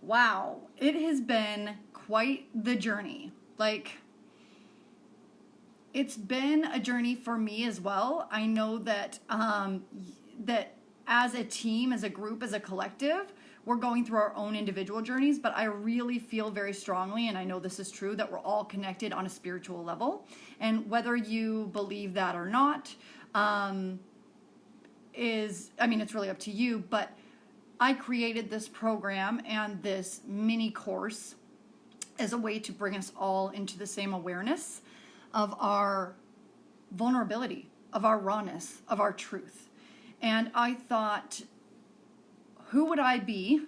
Wow, it has been quite the journey. Like, it's been a journey for me as well. I know that that as a team, as a group, as a collective, we're going through our own individual journeys, but I really feel very strongly, and I know this is true, that we're all connected on a spiritual level. And whether you believe that or not, it's really up to you, but I created this program and this mini course as a way to bring us all into the same awareness of our vulnerability, of our rawness, of our truth. And I thought, who would I be?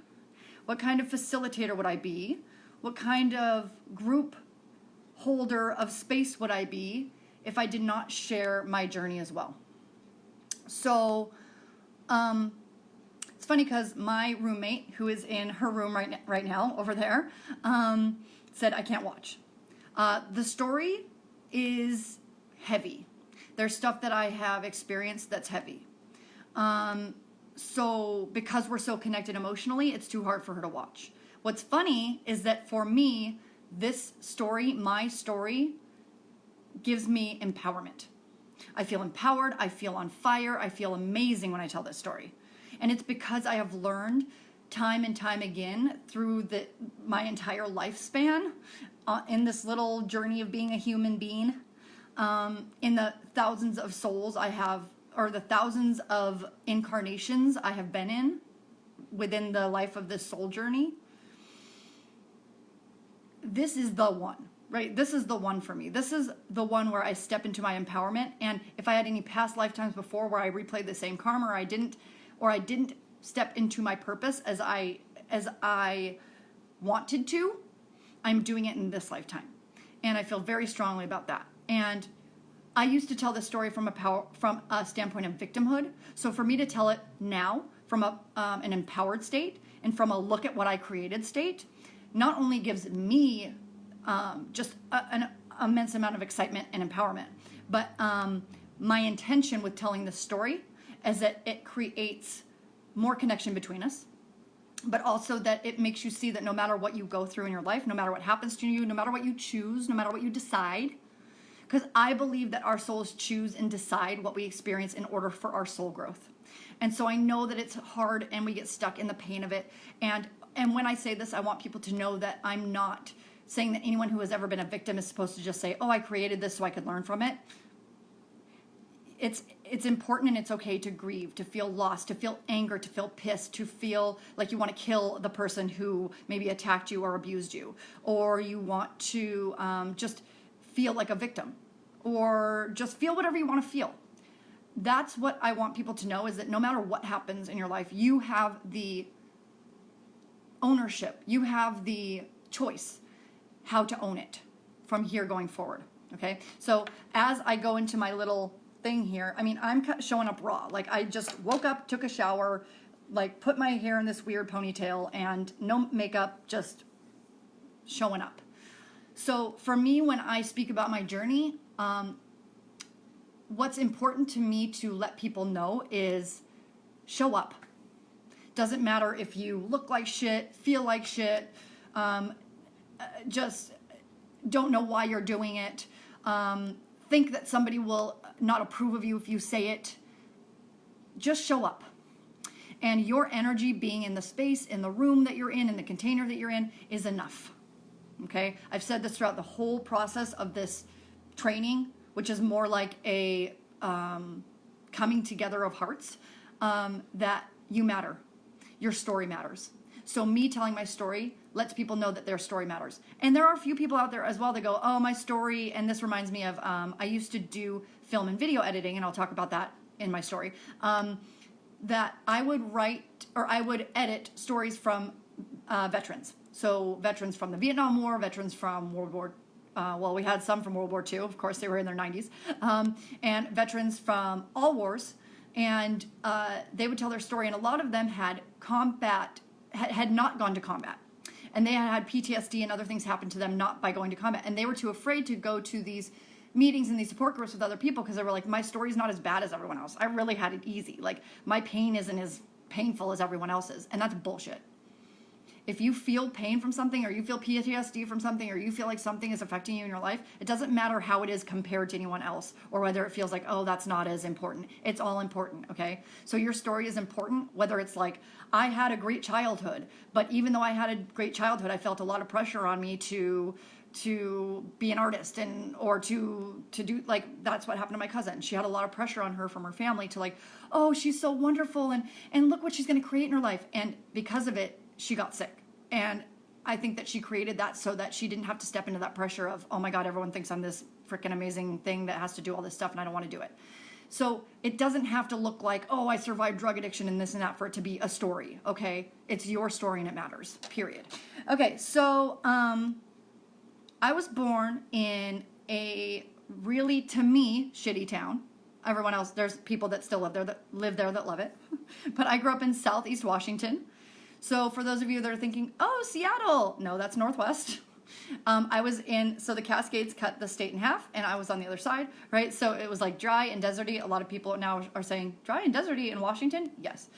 What kind of facilitator would I be? What kind of group holder of space would I be if I did not share my journey as well? So, it's funny because my roommate, who is in her room right now over there, said, I can't watch. The story is heavy. There's stuff that I have experienced that's heavy. So because we're so connected emotionally, it's too hard for her to watch. What's funny is that for me, this story, my story, gives me empowerment. I feel empowered. I feel on fire. I feel amazing when I tell this story. And it's because I have learned time and time again through my entire lifespan in this little journey of being a human being, in the thousands of souls I have, or the thousands of incarnations I have been in within the life of this soul journey. This is the one, right? This is the one for me. This is the one where I step into my empowerment. And if I had any past lifetimes before where I replayed the same karma, or I didn't step into my purpose as I wanted to, I'm doing it in this lifetime. And I feel very strongly about that. And I used to tell this story from a standpoint of victimhood. So for me to tell it now from an empowered state and from a look at what I created state, not only gives me just an immense amount of excitement and empowerment, but my intention with telling this story is that it creates more connection between us, but also that it makes you see that no matter what you go through in your life, no matter what happens to you, no matter what you choose, no matter what you decide, because I believe that our souls choose and decide what we experience in order for our soul growth. And so I know that it's hard and we get stuck in the pain of it. And when I say this, I want people to know that I'm not saying that anyone who has ever been a victim is supposed to just say, oh, I created this so I could learn from it. It's important and it's okay to grieve, to feel lost, to feel anger, to feel pissed, to feel like you want to kill the person who maybe attacked you or abused you, or you want to just feel like a victim, or just feel whatever you want to feel. That's what I want people to know, is that no matter what happens in your life, you have the ownership, you have the choice how to own it from here going forward. Okay, so as I go into my little thing here, I mean, I'm showing up raw. Like, I just woke up, took a shower, like put my hair in this weird ponytail and no makeup, just showing up. So for me, when I speak about my journey, what's important to me to let people know is show up. Doesn't matter if you look like shit, feel like shit, just don't know why you're doing it, think that somebody will not approve of you if you say it. Just show up. And your energy being in the space, in the room that you're in the container that you're in, is enough. Okay? I've said this throughout the whole process of this training, which is more like a coming together of hearts, that you matter. Your story matters. So me telling my story lets people know that their story matters. And there are a few people out there as well that go, oh, my story, and this reminds me of, I used to do film and video editing, and I'll talk about that in my story, that I would write, or I would edit stories from veterans. So veterans from the Vietnam War, veterans from World War, well, we had some from World War II, of course, they were in their 90s, and veterans from all wars, and they would tell their story, and a lot of them had had not gone to combat. And they had PTSD and other things happen to them not by going to combat. And they were too afraid to go to these meetings and these support groups with other people because they were like, my story's not as bad as everyone else. I really had it easy. Like, my pain isn't as painful as everyone else's. And that's bullshit. If you feel pain from something, or you feel PTSD from something, or you feel like something is affecting you in your life, it doesn't matter how it is compared to anyone else, or whether it feels like, oh, that's not as important. It's all important, okay? So your story is important, whether it's like, I had a great childhood, but even though I had a great childhood, I felt a lot of pressure on me to be an artist, and or to do, like, that's what happened to my cousin. She had a lot of pressure on her from her family to, like, oh, she's so wonderful, and look what she's going to create in her life. And because of it, she got sick. And I think that she created that so that she didn't have to step into that pressure of, oh my God, everyone thinks I'm this freaking amazing thing that has to do all this stuff and I don't want to do it. So it doesn't have to look like, oh, I survived drug addiction and this and that for it to be a story, okay? It's your story and it matters, period. Okay, so I was born in a really, to me, shitty town. Everyone else, there's people that still live there that love it. But I grew up in Southeast Washington. So for those of you that are thinking, oh, Seattle, no, that's Northwest. So the Cascades cut the state in half, and I was on the other side, right? So it was like dry and deserty. A lot of people now are saying, dry and deserty in Washington? Yes.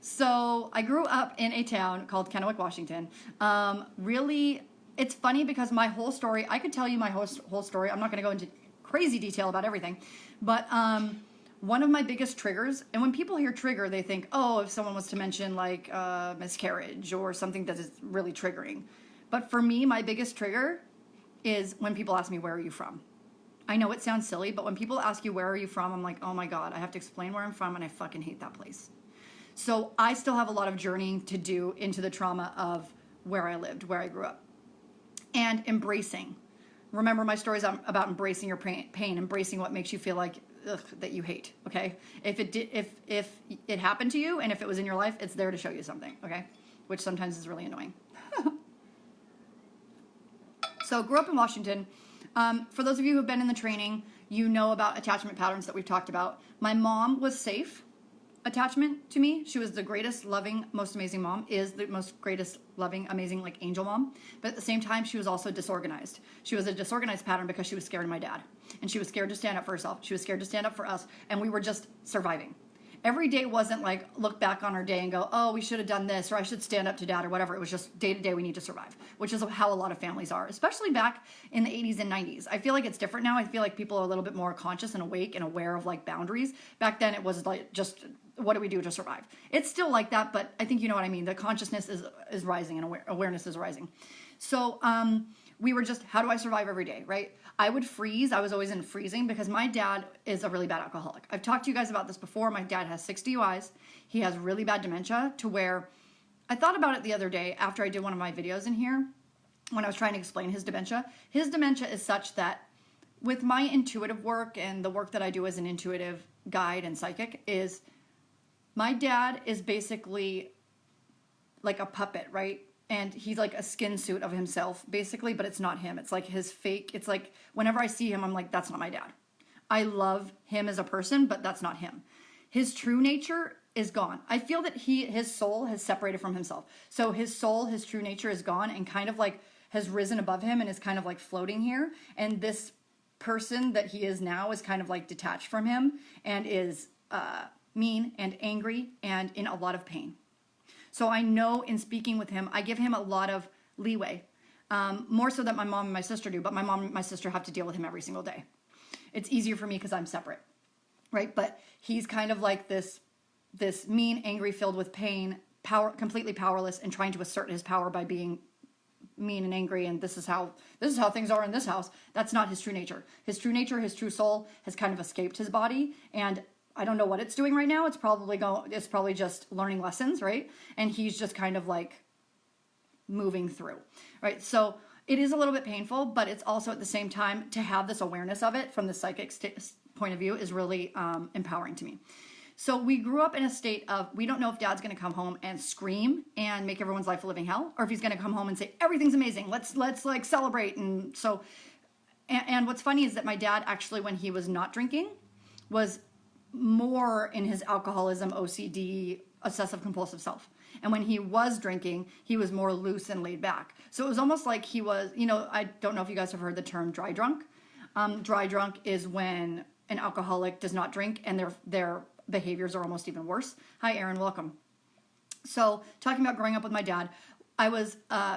So I grew up in a town called Kennewick, Washington. Really, it's funny because my whole story, I could tell you my whole story. I'm not going to go into crazy detail about everything, but one of my biggest triggers, and when people hear trigger, they think, oh, if someone was to mention like miscarriage or something that is really triggering. But for me, my biggest trigger is when people ask me, where are you from? I know it sounds silly, but when people ask you, where are you from? I'm like, oh my God, I have to explain where I'm from, and I fucking hate that place. So I still have a lot of journeying to do into the trauma of where I lived, where I grew up. And embracing. Remember, my story is about embracing your pain, embracing what makes you feel like that you hate, okay? If it happened to you and if it was in your life, it's there to show you something, okay? Which sometimes is really annoying. So grew up in Washington. For those of you who've been in the training, you know about attachment patterns that we've talked about. My mom was safe attachment to me. She was the greatest, loving, most amazing mom, is the most greatest, loving, amazing, like angel mom. But at the same time, she was also disorganized. She was a disorganized pattern because she was scared of my dad. And she was scared to stand up for herself. She was scared to stand up for us. And we were just surviving. Every day wasn't like look back on our day and go, oh, we should have done this, or I should stand up to dad, or whatever. It was just day to day, we need to survive, which is how a lot of families are, especially back in the 80s and 90s. I feel like it's different now. I feel like people are a little bit more conscious and awake and aware of like boundaries. Back then it was like just, what do we do to survive? It's still like that, but I think you know what I mean. The consciousness is rising and awareness is rising. So we were just, how do I survive every day, right? I would freeze. I was always in freezing because my dad is a really bad alcoholic. I've talked to you guys about this before. My dad has 6 DUIs. He has really bad dementia, to where I thought about it the other day after I did one of my videos in here when I was trying to explain his dementia. His dementia is such that with my intuitive work and the work that I do as an intuitive guide and psychic, is my dad is basically like a puppet, right? And he's like a skin suit of himself, basically, but it's not him. It's like his fake. It's like whenever I see him, I'm like, that's not my dad. I love him as a person, but that's not him. His true nature is gone. I feel that his soul has separated from himself. So his soul, his true nature is gone and kind of like has risen above him and is kind of like floating here. And this person that he is now is kind of like detached from him and is mean and angry and in a lot of pain. So I know in speaking with him, I give him a lot of leeway, more so than my mom and my sister do, but my mom and my sister have to deal with him every single day. It's easier for me because I'm separate, right? But he's kind of like this mean, angry, filled with pain, completely powerless, and trying to assert his power by being mean and angry, and this is how things are in this house. That's not his true nature. His true nature, his true soul has kind of escaped his body, and I don't know what it's doing right now. It's probably just learning lessons, right? And he's just kind of like moving through, right? So it is a little bit painful, but it's also at the same time to have this awareness of it from the psychic point of view is really empowering to me. So we grew up in a state of, we don't know if dad's going to come home and scream and make everyone's life a living hell, or if he's going to come home and say, everything's amazing. Let's like celebrate. And so, and what's funny is that my dad actually, when he was not drinking, was more in his alcoholism, OCD, obsessive compulsive self. And when he was drinking, he was more loose and laid back. So it was almost like he was, I don't know if you guys have heard the term dry drunk. Dry drunk is when an alcoholic does not drink and their behaviors are almost even worse. Hi, Erin, welcome. So talking about growing up with my dad, I was,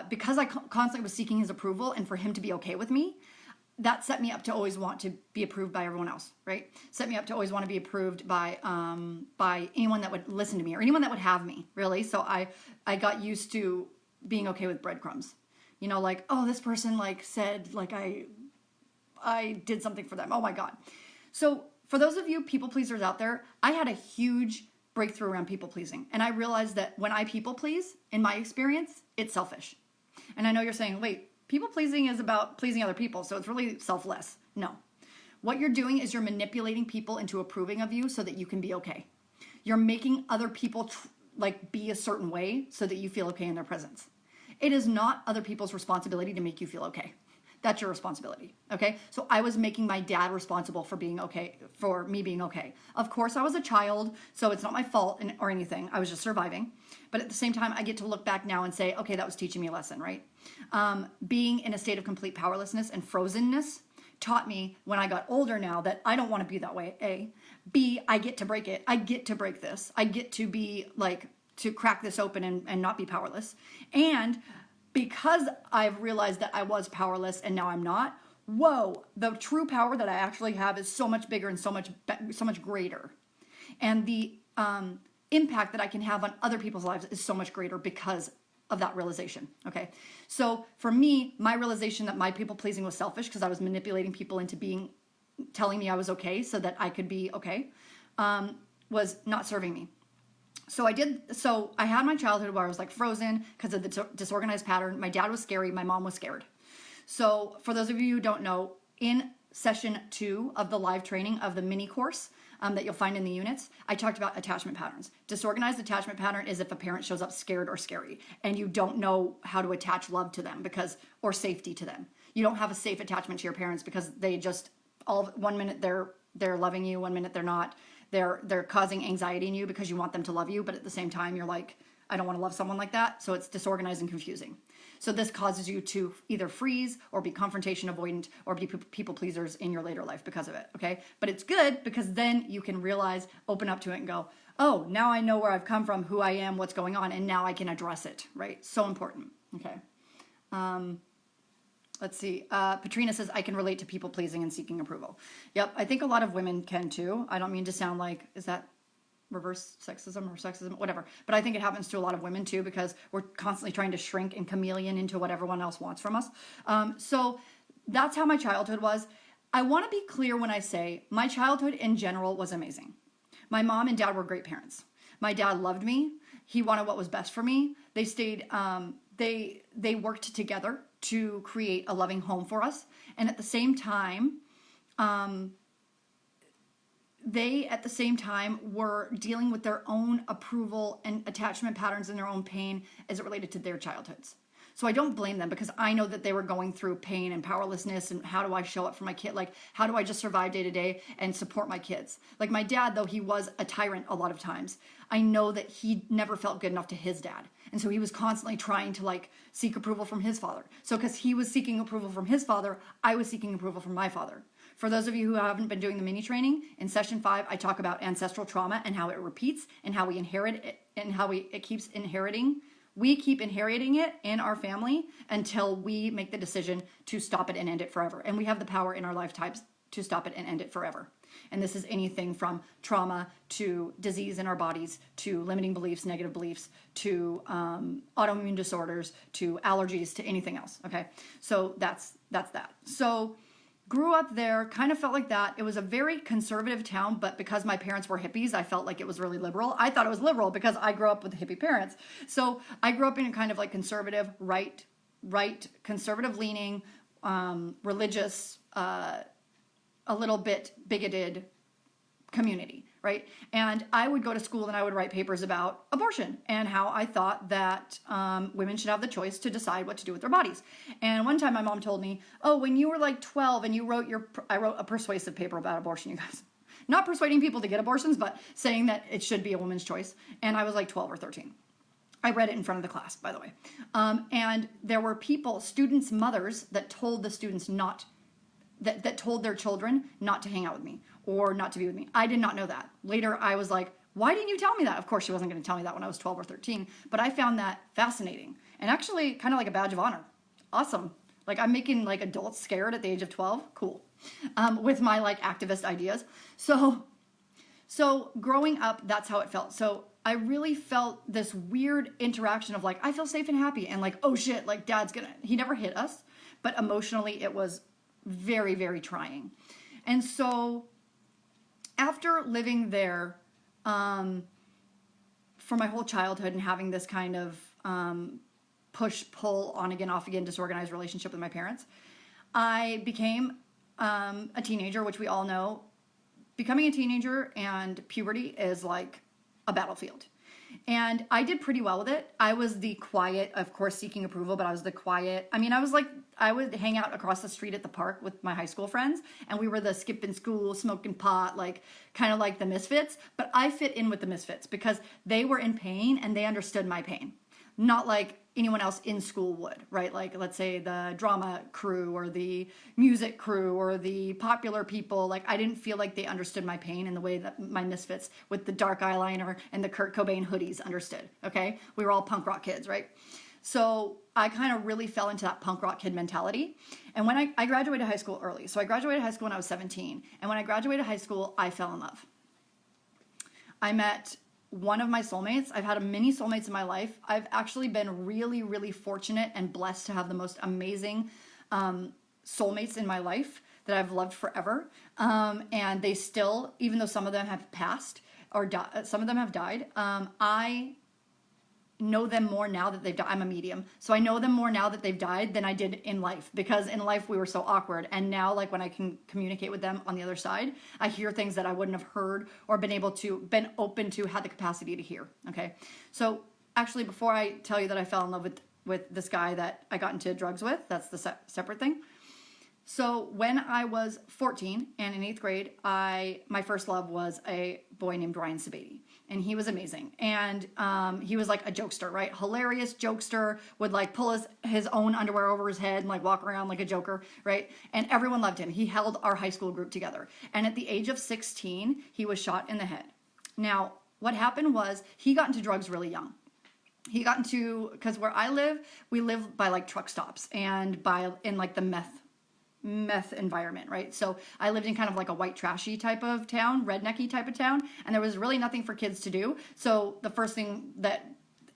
because I constantly was seeking his approval and for him to be okay with me, that set me up to always want to be approved by everyone else, right? Set me up to always want to be approved by anyone that would listen to me or anyone that would have me, really. So I got used to being okay with breadcrumbs. You know, like, oh, this person like said like I did something for them. Oh my God. So for those of you people pleasers out there, I had a huge breakthrough around people pleasing. And I realized that when I people please, in my experience, it's selfish. And I know you're saying, wait, people pleasing is about pleasing other people, so it's really selfless. No. What you're doing is you're manipulating people into approving of you so that you can be okay. You're making other people be a certain way so that you feel okay in their presence. It is not other people's responsibility to make you feel okay. That's your responsibility, okay? So I was making my dad responsible for being okay, for me being okay. Of course, I was a child, so it's not my fault or anything. I was just surviving. But at the same time, I get to look back now and say, okay, that was teaching me a lesson, right? Being in a state of complete powerlessness and frozenness taught me when I got older now that I don't want to be that way, A. B, I get to break it. I get to break this. I get to be to crack this open and not be powerless. And because I've realized that I was powerless and now I'm not, whoa, the true power that I actually have is so much bigger and so much greater. And the impact that I can have on other people's lives is so much greater because of that realization, okay? So for me, my realization that my people pleasing was selfish because I was manipulating people into telling me I was okay so that I could be okay, was not serving me. So I had my childhood where I was like frozen because of the disorganized pattern. My dad was scary. My mom was scared. So for those of you who don't know, in session 2 of the live training of the mini course that you'll find in the units, I talked about attachment patterns. Disorganized attachment pattern is if a parent shows up scared or scary and you don't know how to attach love to them or safety to them. You don't have a safe attachment to your parents because they just 1 minute they're loving you, 1 minute they're not. They're causing anxiety in you because you want them to love you, but at the same time, you're like, I don't want to love someone like that. So it's disorganized and confusing. So this causes you to either freeze or be confrontation avoidant or be people pleasers in your later life because of it, okay? But it's good because then you can realize, open up to it and go, oh, now I know where I've come from, who I am, what's going on, and now I can address it, right? So important, okay? Let's see. Patrina says, I can relate to people pleasing and seeking approval. Yep, I think a lot of women can too. I don't mean to sound like, is that reverse sexism or sexism? Whatever. But I think it happens to a lot of women too because we're constantly trying to shrink and chameleon into what everyone else wants from us. So that's how my childhood was. I want to be clear when I say my childhood in general was amazing. My mom and dad were great parents. My dad loved me. He wanted what was best for me. They stayed, they worked together to create a loving home for us. And at the same time, were dealing with their own approval and attachment patterns and their own pain as it related to their childhoods. So I don't blame them because I know that they were going through pain and powerlessness and how do I show up for my kid? Like, how do I just survive day to day and support my kids? Like my dad, though he was a tyrant a lot of times, I know that he never felt good enough to his dad. And so he was constantly trying to seek approval from his father. So because he was seeking approval from his father, I was seeking approval from my father. For those of you who haven't been doing the mini training, in session 5, I talk about ancestral trauma and how it repeats and how we inherit it and how it keeps inheriting. We keep inheriting it in our family until we make the decision to stop it and end it forever. And we have the power in our lifetimes to stop it and end it forever. And this is anything from trauma to disease in our bodies, to limiting beliefs, negative beliefs, to autoimmune disorders, to allergies, to anything else, okay? So that's that. So grew up there, kind of felt like that. It was a very conservative town, but because my parents were hippies, I felt like it was really liberal. I thought it was liberal because I grew up with hippie parents. So I grew up in a kind of conservative, right, conservative leaning, religious, a little bit bigoted community, right? And I would go to school and I would write papers about abortion and how I thought that women should have the choice to decide what to do with their bodies. And one time my mom told me, oh, when you were 12 and I wrote a persuasive paper about abortion, you guys. Not persuading people to get abortions, but saying that it should be a woman's choice. And I was 12 or 13. I read it in front of the class, by the way. And there were students' mothers that told the students that told their children not to hang out with me or not to be with me. I did not know that. Later, I was like, why didn't you tell me that? Of course, she wasn't going to tell me that when I was 12 or 13, but I found that fascinating. and actually kind of like a badge of honor. Awesome. Like I'm making like adults scared at the age of 12. Cool. With my like activist ideas. So growing up, that's how it felt. So I really felt this weird interaction of like, I feel safe and happy, and like, oh shit, like he never hit us, but emotionally it was very, very trying. And so after living there for my whole childhood and having this kind of push, pull, on again, off again, disorganized relationship with my parents, I became a teenager, which we all know. Becoming a teenager and puberty is like a battlefield. And I did pretty well with it. I was the quiet, of course, seeking approval, but I was the quiet. I mean, I would hang out across the street at the park with my high school friends, and we were the skipping school, smoking pot, like kind of like the misfits. But I fit in with the misfits because they were in pain and they understood my pain. Not like anyone else in school would, right? Like, let's say the drama crew or the music crew or the popular people. Like, I didn't feel like they understood my pain in the way that my misfits with the dark eyeliner and the Kurt Cobain hoodies understood, okay? We were all punk rock kids, right? So I kind of really fell into that punk rock kid mentality. And when I graduated high school early. So I graduated high school when I was 17. And when I graduated high school, I fell in love. I met one of my soulmates. I've had many soulmates in my life. I've actually been really, really fortunate and blessed to have the most amazing soulmates in my life that I've loved forever. And they still, even though some of them have passed or some of them have died, I know them more now that they've died. I'm a medium. So I know them more now that they've died than I did in life, because in life we were so awkward. And now, like, when I can communicate with them on the other side, I hear things that I wouldn't have heard or been open to, had the capacity to hear. Okay. So actually, before I tell you that I fell in love with this guy that I got into drugs with, that's the separate thing. So when I was 14 and in 8th grade, my first love was a boy named Ryan Sabati. And he was amazing. And he was like a jokester, right? Hilarious jokester, would like pull his own underwear over his head and like walk around like a joker, right? And everyone loved him. He held our high school group together. And at the age of 16, he was shot in the head. Now, what happened was he got into drugs really young. He got into, because where I live, we live by like truck stops and in like the meth environment, right? So I lived in kind of like a white trashy type of town, rednecky type of town, and there was really nothing for kids to do. So the first thing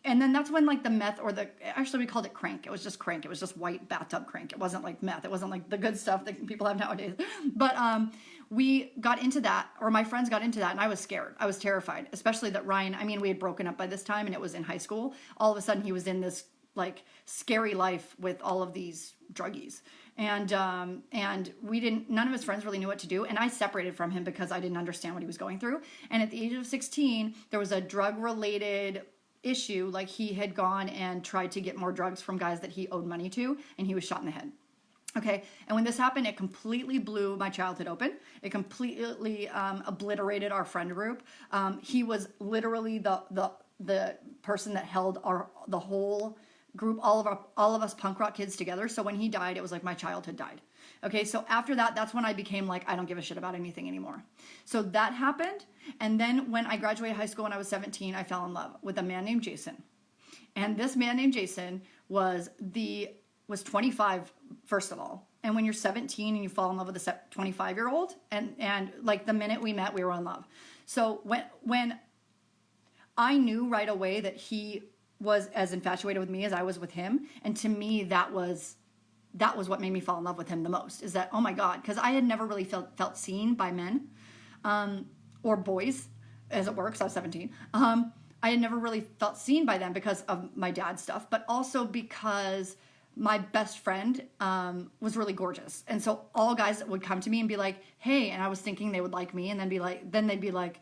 and then that's when like the meth actually we called it crank. It was just crank. It was just white bathtub crank. It wasn't like meth. It wasn't like the good stuff that people have nowadays. But we got into that, or my friends got into that, and I was scared. I was terrified, especially that Ryan, I mean, we had broken up by this time and it was in high school. All of a sudden he was in this like scary life with all of these druggies. And none of his friends really knew what to do. And I separated from him because I didn't understand what he was going through. And at the age of 16, there was a drug related issue. Like, he had gone and tried to get more drugs from guys that he owed money to, and he was shot in the head. Okay. And when this happened, it completely blew my childhood open. It completely obliterated our friend group. He was literally the person that held the whole group, all of us punk rock kids together. So when he died, it was like my childhood died. Okay, so after that, that's when I became like, I don't give a shit about anything anymore. So that happened. And then when I graduated high school when I was 17, I fell in love with a man named Jason. And this man named Jason was 25, first of all. And when you're 17 and you fall in love with a 25-year-old, and like the minute we met, we were in love. So when I knew right away that he was as infatuated with me as I was with him. And to me, that was what made me fall in love with him the most, is that, oh my God, because I had never really felt seen by men or boys, as it were, because I was 17. I had never really felt seen by them because of my dad's stuff, but also because my best friend was really gorgeous. And so all guys that would come to me and be like, hey, and I was thinking they would like me, and then they'd be like,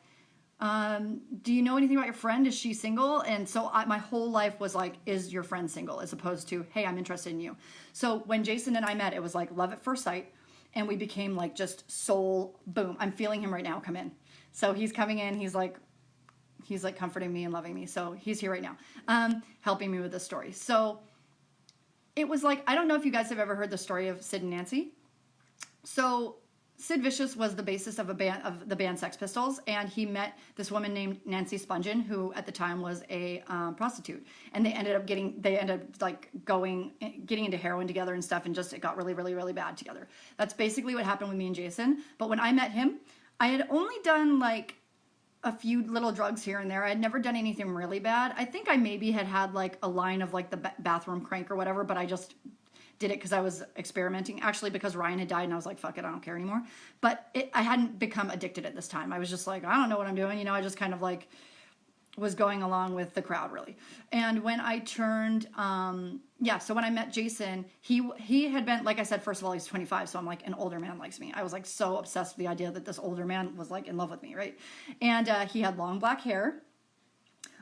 do you know anything about your friend? Is she single? And so my whole life was like, is your friend single? As opposed to, hey, I'm interested in you. So when Jason and I met, it was like love at first sight. And we became like just soul, boom. I'm feeling him right now. Come in. So he's coming in. He's like comforting me and loving me. So he's here right now, helping me with this story. So it was like, I don't know if you guys have ever heard the story of Sid and Nancy. So Sid Vicious was the bassist of the band Sex Pistols, and he met this woman named Nancy Spungen, who at the time was a prostitute, and they ended up getting into heroin together and stuff, and just it got really, really, really bad together. That's basically what happened with me and Jason. But when I met him, I had only done like a few little drugs here and there. I had never done anything really bad. I think I maybe had like a line of like the bathroom crank or whatever, but I just did it because I was experimenting, actually because Ryan had died and I was like, fuck it, I don't care anymore. But I hadn't become addicted at this time. I was just like, I don't know what I'm doing. You know, I just kind of like was going along with the crowd really. And when I turned, so when I met Jason, he had been, like I said, first of all, he's 25. So I'm like, an older man likes me. I was like so obsessed with the idea that this older man was like in love with me. Right. And he had long black hair,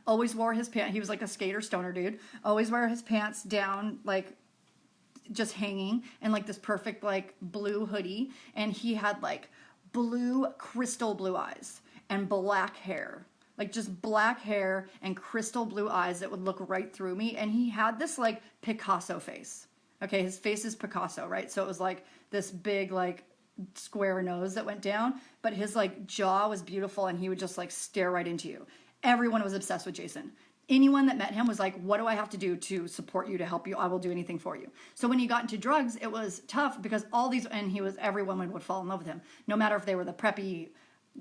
always wore his pants. He was like a skater stoner dude, always wore his pants down, like just hanging, and like this perfect like blue hoodie, and he had like crystal blue eyes and black hair, like just black hair and crystal blue eyes that would look right through me. And he had this like Picasso face. Okay, his face is Picasso, right? So it was like this big like square nose that went down, but his like jaw was beautiful, and he would just like stare right into you. Everyone was obsessed with Jason. Anyone that met him was like, what do I have to do to support you, to help you? I will do anything for you. So when he got into drugs, it was tough because every woman would fall in love with him. No matter if they were the preppy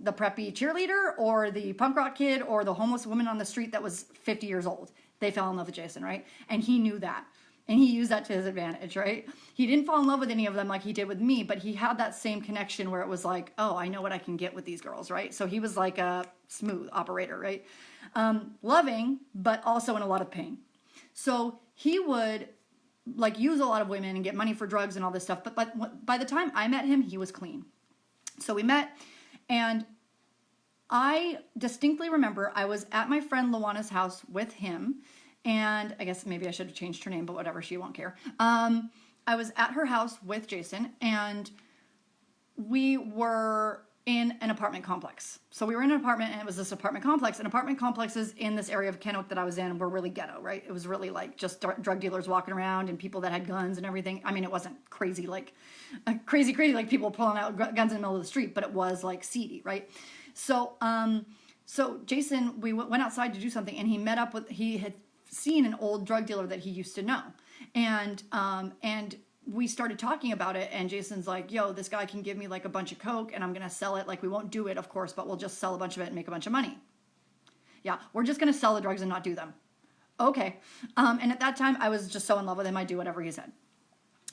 cheerleader or the punk rock kid or the homeless woman on the street that was 50 years old. They fell in love with Jason, right? And he knew that. And he used that to his advantage, right? He didn't fall in love with any of them like he did with me, but he had that same connection where it was like, oh, I know what I can get with these girls, right? So he was like a smooth operator, right? Loving, but also in a lot of pain. So he would like use a lot of women and get money for drugs and all this stuff. But by the time I met him, he was clean. So we met, and I distinctly remember I was at my friend Luana's house with him, and I guess maybe I should have changed her name, but whatever, she won't care. I was at her house with Jason, and we were in an apartment complex. So we were in an apartment, and it was this apartment complex. And apartment complexes in this area of Kennewick that I was in were really ghetto, right? It was really like just drug dealers walking around and people that had guns and everything. I mean, it wasn't crazy like like people pulling out guns in the middle of the street, but it was like seedy, right? So Jason, we went outside to do something, and he had seen an old drug dealer that he used to know, and we started talking about it, and Jason's like, yo, this guy can give me like a bunch of coke, and I'm going to sell it. Like, we won't do it, of course, but we'll just sell a bunch of it and make a bunch of money. Yeah, we're just going to sell the drugs and not do them. Okay. And at that time, I was just so in love with him, I'd do whatever he said.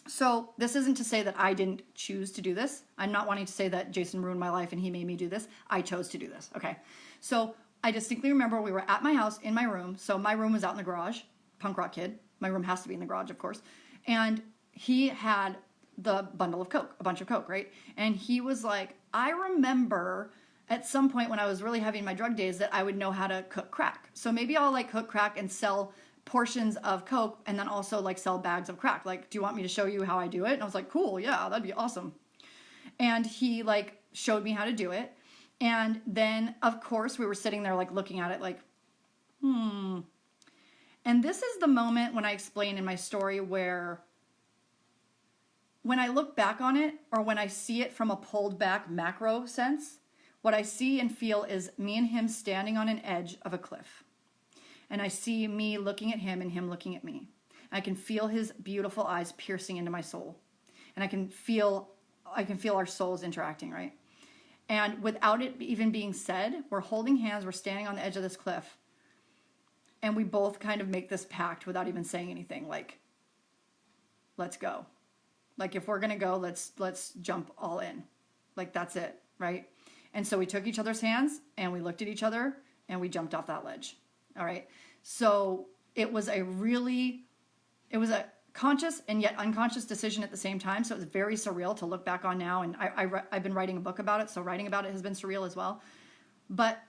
So this isn't to say that I didn't choose to do this. I'm not wanting to say that Jason ruined my life and he made me do this. I chose to do this. Okay. So I distinctly remember we were at my house in my room. So my room was out in the garage, punk rock kid. My room has to be in the garage, of course. And he had the bundle of coke, a bunch of coke, right? And he was like, I remember at some point when I was really having my drug days that I would know how to cook crack. So maybe I'll like cook crack and sell portions of coke, and then also like sell bags of crack. Like, do you want me to show you how I do it? And I was like, cool, yeah, that'd be awesome. And he like showed me how to do it. And then of course we were sitting there like looking at it like, And this is the moment when I explain in my story where when I look back on it, or when I see it from a pulled back macro sense, what I see and feel is me and him standing on an edge of a cliff. And I see me looking at him and him looking at me. I can feel his beautiful eyes piercing into my soul. And I can feel our souls interacting, right? And without it even being said, we're holding hands, we're standing on the edge of this cliff. And we both kind of make this pact without even saying anything, like, let's go. Like, if we're going to go, let's jump all in. Like, that's it, right? And so we took each other's hands and we looked at each other and we jumped off that ledge. All right. So it was a conscious and yet unconscious decision at the same time. So it was very surreal to look back on now. And I've been writing a book about it. So writing about it has been surreal as well. But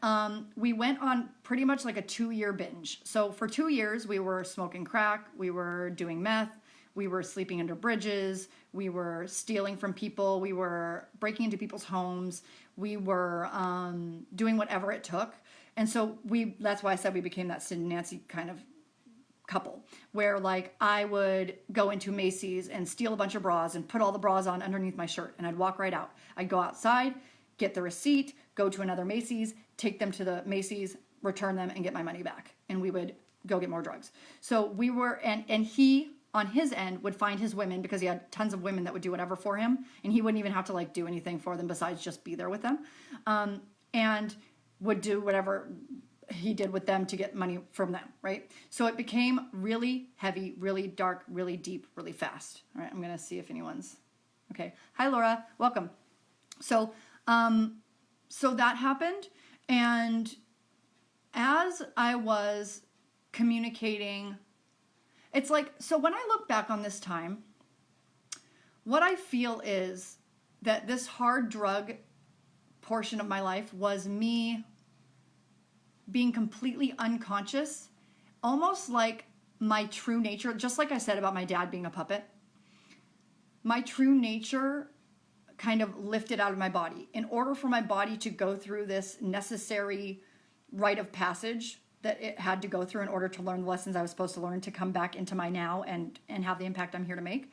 we went on pretty much like a 2-year binge. So for 2 years, we were smoking crack. We were doing meth. We were sleeping under bridges. We were stealing from people. We were breaking into people's homes. We were doing whatever it took. And so that's why I said we became that Sid and Nancy kind of couple where like I would go into Macy's and steal a bunch of bras and put all the bras on underneath my shirt, and I'd walk right out. I'd go outside, get the receipt, go to another Macy's, take them to the Macy's, return them, and get my money back. And we would go get more drugs. So we were, and he on his end would find his women, because he had tons of women that would do whatever for him, and he wouldn't even have to like do anything for them besides just be there with them, and would do whatever he did with them to get money from them, right? So it became really heavy, really dark, really deep, really fast. All right, I'm gonna see if anyone's okay. Hi, Laura, welcome. So so that happened, and as I was communicating, it's like, so when I look back on this time, what I feel is that this hard drug portion of my life was me being completely unconscious, almost like my true nature, just like I said about my dad being a puppet, my true nature kind of lifted out of my body. In order for my body to go through this necessary rite of passage that it had to go through in order to learn the lessons I was supposed to learn to come back into my now and have the impact I'm here to make.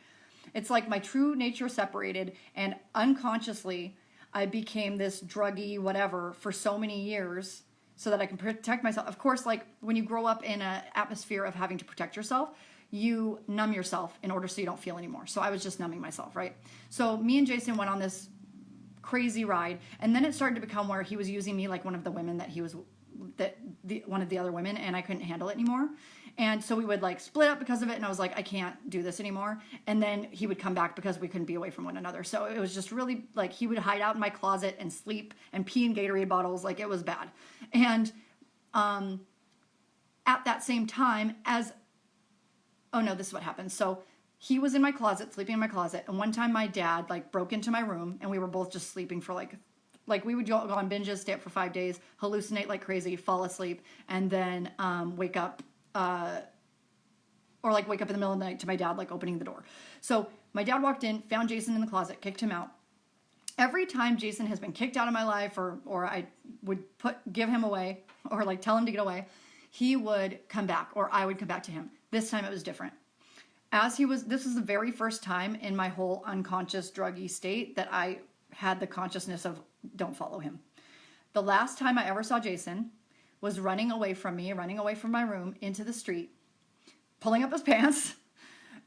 It's like my true nature separated, and unconsciously I became this druggy whatever for so many years so that I can protect myself. Of course, like when you grow up in an atmosphere of having to protect yourself, you numb yourself in order so you don't feel anymore. So I was just numbing myself, right? So me and Jason went on this crazy ride, and then it started to become where he was using me like one of the women that he was, one of the other women, and I couldn't handle it anymore. And so we would like split up because of it, and I was like, I can't do this anymore. And then he would come back because we couldn't be away from one another. So it was just really like he would hide out in my closet and sleep and pee in Gatorade bottles. Like it was bad. And at that same time as, oh no, this is what happened. So he was in my closet, sleeping in my closet. And one time my dad like broke into my room, and we were both just sleeping for like we would go on binges, stay up for 5 days, hallucinate like crazy, fall asleep, and then wake up, or like wake up in the middle of the night to my dad like opening the door. So my dad walked in, found Jason in the closet, kicked him out. Every time Jason has been kicked out of my life, or I would give him away, or like tell him to get away, he would come back, or I would come back to him. This time it was different. This was the very first time in my whole unconscious druggy state that I had the consciousness of don't follow him. The last time I ever saw Jason was running away from me, running away from my room into the street, pulling up his pants,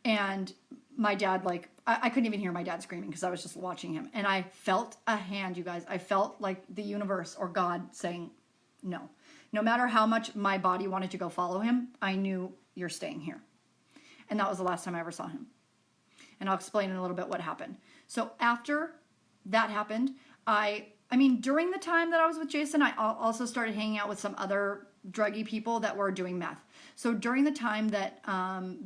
and my dad, like, I couldn't even hear my dad screaming because I was just watching him. And I felt a hand, you guys. I felt like the universe or God saying, no. No matter how much my body wanted to go follow him, I knew you're staying here. And that was the last time I ever saw him. And I'll explain in a little bit what happened. So after that happened, I mean, during the time that I was with Jason, I also started hanging out with some other druggy people that were doing meth. So during the time that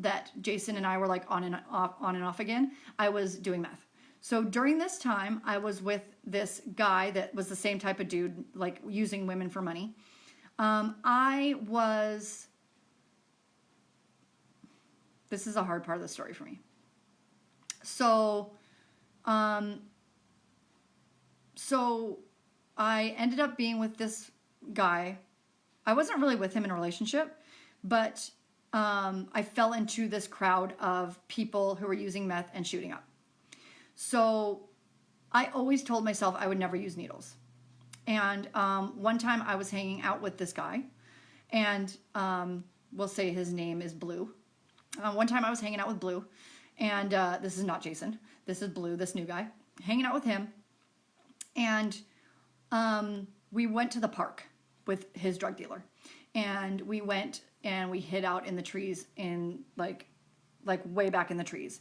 that Jason and I were like on and off again, I was doing meth. So during this time, I was with this guy that was the same type of dude, like using women for money. This is a hard part of the story for me. So, so I ended up being with this guy. I wasn't really with him in a relationship, but I fell into this crowd of people who were using meth and shooting up. So I always told myself I would never use needles. And one time I was hanging out with this guy, and we'll say his name is Blue. One time I was hanging out with Blue, and this is not Jason. This is Blue, this new guy. Hanging out with him, and we went to the park with his drug dealer, and we went and we hid out in the trees in like way back in the trees.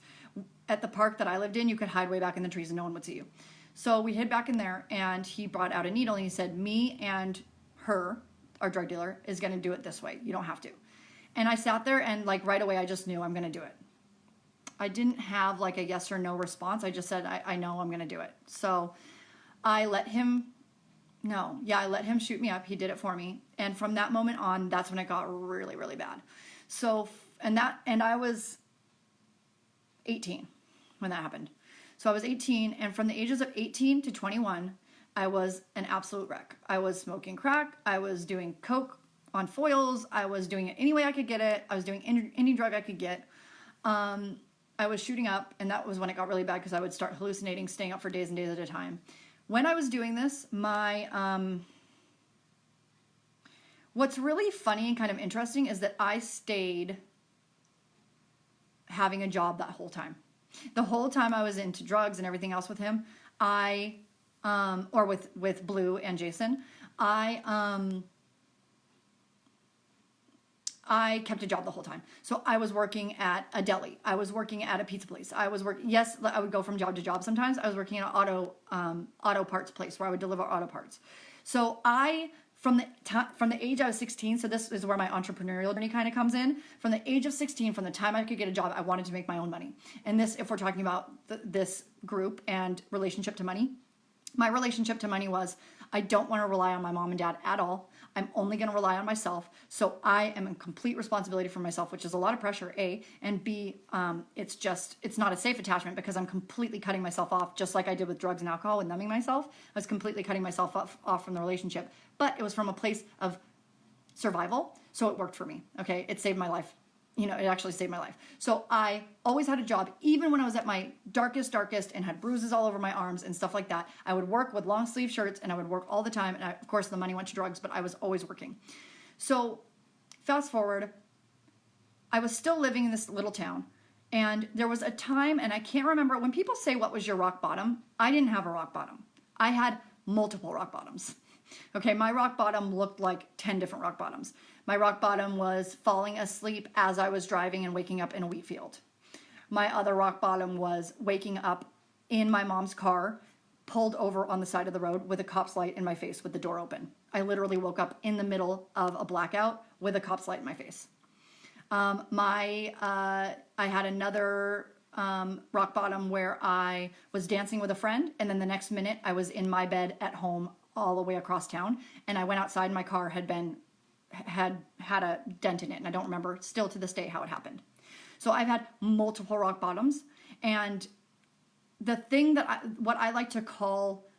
At the park that I lived in, you could hide way back in the trees and no one would see you. So we hid back in there, and he brought out a needle, and he said, me and her, our drug dealer, is going to do it this way. You don't have to. And I sat there, and like right away, I just knew I'm going to do it. I didn't have like a yes or no response. I just said, I know I'm going to do it. So I let him shoot me up. He did it for me. And from that moment on, that's when it got really, really bad. So, and I was 18 when that happened. So I was 18, and from the ages of 18 to 21, I was an absolute wreck. I was smoking crack. I was doing coke on foils. I was doing it any way I could get it. I was doing any drug I could get. I was shooting up, and that was when it got really bad because I would start hallucinating, staying up for days and days at a time. When I was doing this, what's really funny and kind of interesting is that I stayed having a job that whole time. The whole time I was into drugs and everything else with him, or with Blue and Jason, I kept a job the whole time. So I was working at a deli. I was working at a pizza place. I would go from job to job sometimes. I was working at an auto parts place where I would deliver auto parts. So from the age I was 16, so this is where my entrepreneurial journey kind of comes in. From the age of 16, from the time I could get a job, I wanted to make my own money. And this, if we're talking about this group and relationship to money, my relationship to money was, I don't want to rely on my mom and dad at all. I'm only going to rely on myself. So I am in complete responsibility for myself, which is a lot of pressure, A, and B, it's not a safe attachment because I'm completely cutting myself off, just like I did with drugs and alcohol and numbing myself. I was completely cutting myself off from the relationship, but it was from a place of survival. So it worked for me. Okay. It saved my life. It actually saved my life. So I always had a job, even when I was at my darkest, and had bruises all over my arms and stuff like that. I would work with long sleeve shirts and I would work all the time. And of course the money went to drugs, but I was always working. So fast forward, I was still living in this little town. And there was a time, and I can't remember, when people say, what was your rock bottom? I didn't have a rock bottom. I had multiple rock bottoms. Okay, my rock bottom looked like 10 different rock bottoms. My rock bottom was falling asleep as I was driving and waking up in a wheat field. My other rock bottom was waking up in my mom's car, pulled over on the side of the road with a cop's light in my face with the door open. I literally woke up in the middle of a blackout with a cop's light in my face. I had another rock bottom where I was dancing with a friend, and then the next minute I was in my bed at home all the way across town, and I went outside and my car had a dent in it, and I don't remember still to this day how it happened. So I've had multiple rock bottoms, and the thing what I like to call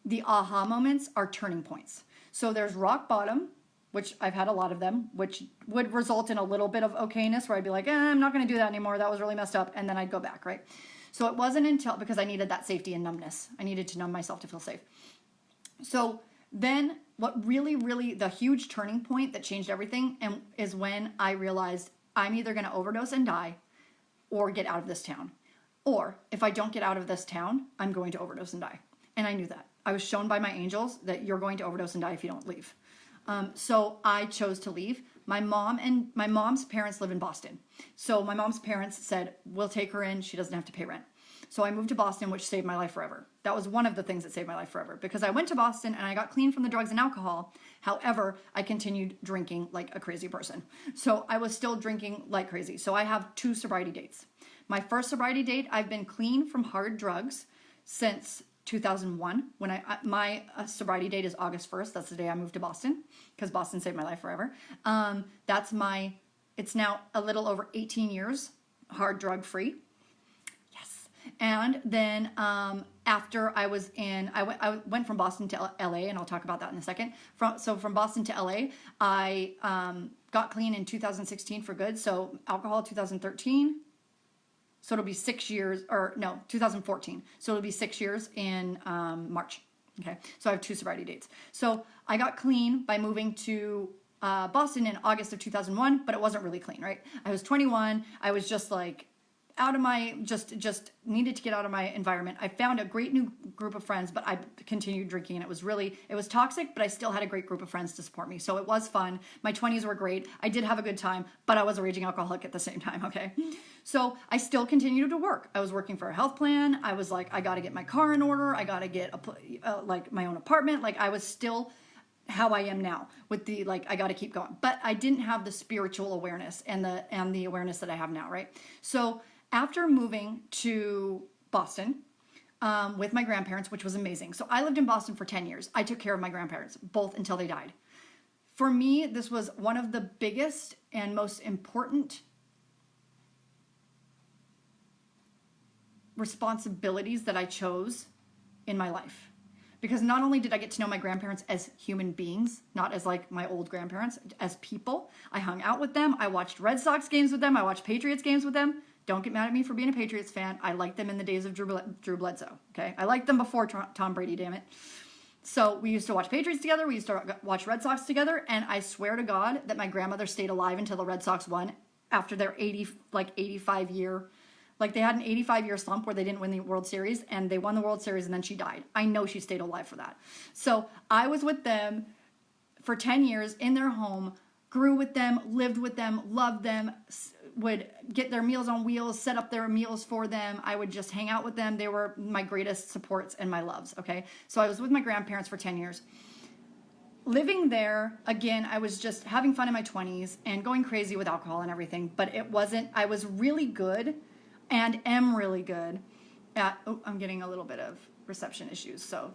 the aha moments are turning points. So there's rock bottom, which I've had a lot of them, which would result in a little bit of okayness where I'd be like, I'm not going to do that anymore. That was really messed up. And then I'd go back, right? So it wasn't until, because I needed that safety and numbness. I needed to numb myself to feel safe. So then what really, really, the huge turning point that changed everything is when I realized I'm either going to overdose and die or get out of this town. Or if I don't get out of this town, I'm going to overdose and die. And I knew that. I was shown by my angels that you're going to overdose and die if you don't leave. So I chose to leave. My mom's parents live in Boston. So my mom's parents said, we'll take her in. She doesn't have to pay rent. So I moved to Boston, which saved my life forever. That was one of the things that saved my life forever, because I went to Boston and I got clean from the drugs and alcohol. However, I continued drinking like a crazy person. So I was still drinking like crazy. So I have 2 sobriety dates. My first sobriety date, I've been clean from hard drugs since 2001. When my sobriety date is August 1st. That's the day I moved to Boston, because Boston saved my life forever. It's now a little over 18 years hard drug free. And then after I was I went from Boston to LA, and I'll talk about that in a second. From Boston to LA, I got clean in 2016 for good. So alcohol 2013. So it'll be 6 years, 2014. So it'll be 6 years in March. Okay, so I have 2 sobriety dates. So I got clean by moving to Boston in August of 2001, but it wasn't really clean, right? I was 21. I was just like out of my, just needed to get out of my environment. I found a great new group of friends, but I continued drinking, and it was toxic, but I still had a great group of friends to support me. So it was fun. My 20s were great. I did have a good time, but I was a raging alcoholic at the same time, okay? So I still continued to work. I was working for a health plan. I was like, I got to get my car in order. I got to get my own apartment. Like, I was still how I am now with the, I got to keep going. But I didn't have the spiritual awareness and the awareness that I have now, right? So after moving to Boston with my grandparents, which was amazing. So I lived in Boston for 10 years. I took care of my grandparents, both until they died. For me, this was one of the biggest and most important responsibilities that I chose in my life, Because not only did I get to know my grandparents as human beings, not as like my old grandparents, as people, I hung out with them. I watched Red Sox games with them. I watched Patriots games with them. Don't get mad at me for being a Patriots fan. I liked them in the days of Drew Bledsoe. Okay, I liked them before Tom Brady. Damn it. So we used to watch Patriots together. We used to watch Red Sox together. And I swear to God that my grandmother stayed alive until the Red Sox won after their 85 year. Like they had an 85-year slump where they didn't win the World Series, and they won the World Series, and then she died. I know she stayed alive for that. So I was with them for 10 years in their home, grew with them, lived with them, loved them, would get their meals on wheels, set up their meals for them. I would just hang out with them. They were my greatest supports and my loves, okay? So I was with my grandparents for 10 years. Living there, again, I was just having fun in my 20s and going crazy with alcohol and everything, but it wasn't, I was really good and am really good at, I'm getting a little bit of reception issues, so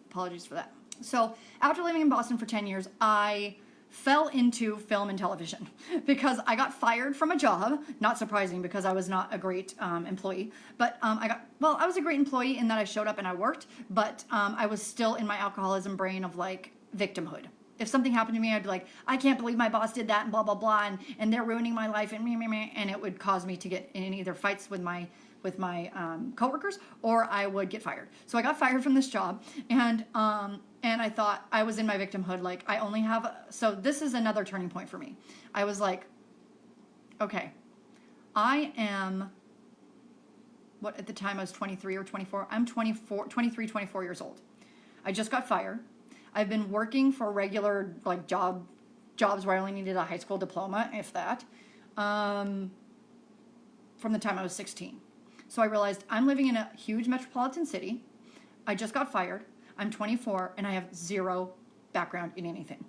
apologies for that. So after living in Boston for 10 years, I fell into film and television because I got fired from a job. Not surprising because I was not a great employee, but I was a great employee in that I showed up and I worked, but I was still in my alcoholism brain of like victimhood. If something happened to me, I'd be like, I can't believe my boss did that and blah, blah, blah, and they're ruining my life and me, and it would cause me to get in either fights with my coworkers, or I would get fired. So I got fired from this job, and I thought I was in my victimhood. Like I only have, so this is another turning point for me. I was like, okay, I am, what at the time I was 23 or 24. I'm 23, 24 years old. I just got fired. I've been working for regular like jobs where I only needed a high school diploma, if that, from the time I was 16. So I realized I'm living in a huge metropolitan city. I just got fired. I'm 24 and I have zero background in anything.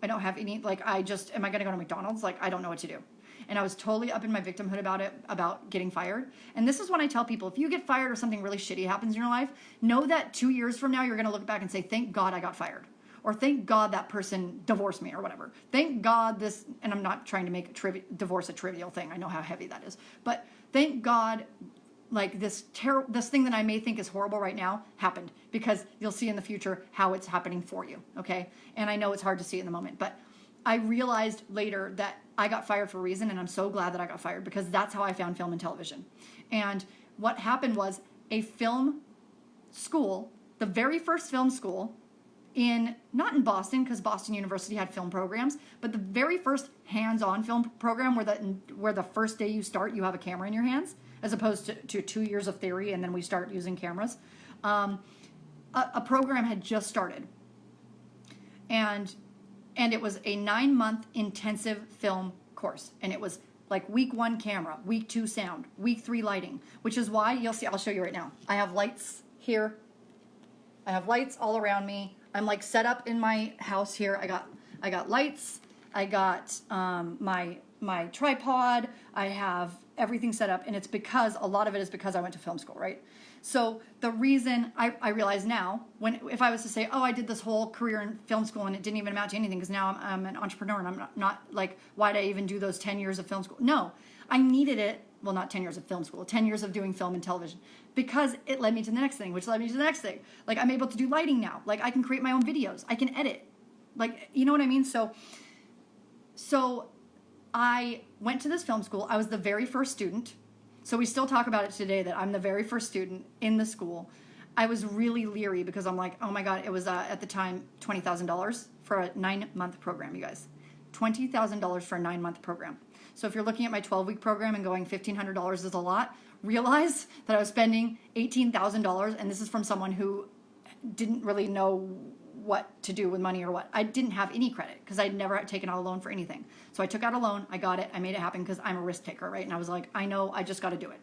I don't have any, like am I going to go to McDonald's? Like I don't know what to do. And I was totally up in my victimhood about getting fired. And this is when I tell people, if you get fired or something really shitty happens in your life, know that 2 years from now, you're going to look back and say, thank God I got fired. Or thank God that person divorced me or whatever. Thank God this, and I'm not trying to make divorce a trivial thing. I know how heavy that is. But thank God like this thing that I may think is horrible right now happened, because you'll see in the future how it's happening for you, okay? And I know it's hard to see in the moment, but I realized later that I got fired for a reason, and I'm so glad that I got fired because that's how I found film and television. And what happened was a film school, the very first film school not in Boston, because Boston University had film programs, but the very first hands-on film program where the first day you start, you have a camera in your hands, as opposed to 2 years of theory and then we start using cameras. A program had just started. And it was a 9-month intensive film course. And it was like week 1 camera, week 2 sound, week 3 lighting, which is why you'll see, I'll show you right now. I have lights here. I have lights all around me. I'm like set up in my house here. I got lights. I got my tripod. I have everything set up, and it's because a lot of it is because I went to film school, right? So the reason I realize now, if I was to say, oh, I did this whole career in film school and it didn't even amount to anything because now I'm an entrepreneur and I'm not like, why did I even do those 10 years of film school? No, I needed it. Well, not 10 years of film school, 10 years of doing film and television, because it led me to the next thing, which led me to the next thing. Like I'm able to do lighting now. Like I can create my own videos. I can edit. Like, you know what I mean? So I went to this film school. I was the very first student. So we still talk about it today that I'm the very first student in the school. I was really leery because I'm like, oh my God, it was at the time $20,000 for a 9-month program, you guys. $20,000 for a 9-month program. So if you're looking at my 12-week program and going $1,500 is a lot, realize that I was spending $18,000, and this is from someone who didn't really know what to do with money or what. I didn't have any credit because I'd never taken out a loan for anything. So I took out a loan, I got it, I made it happen because I'm a risk taker, right? And I was like, I know, I just got to do it.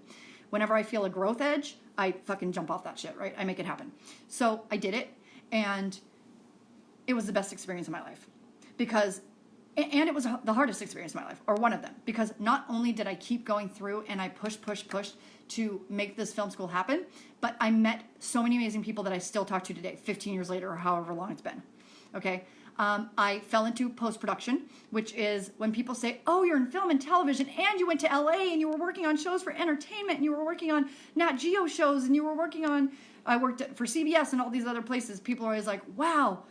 Whenever I feel a growth edge, I fucking jump off that shit, right? I make it happen. So I did it, and it was the best experience of my life because, and it was the hardest experience of my life, or one of them, because not only did I keep going through and I pushed to make this film school happen, but I met so many amazing people that I still talk to today, 15 years later or however long it's been. Okay. I fell into post-production, which is when people say, oh, you're in film and television and you went to LA and you were working on shows for entertainment and you were working on Nat Geo shows and you were working on, I worked for CBS and all these other places. People are always like, wow,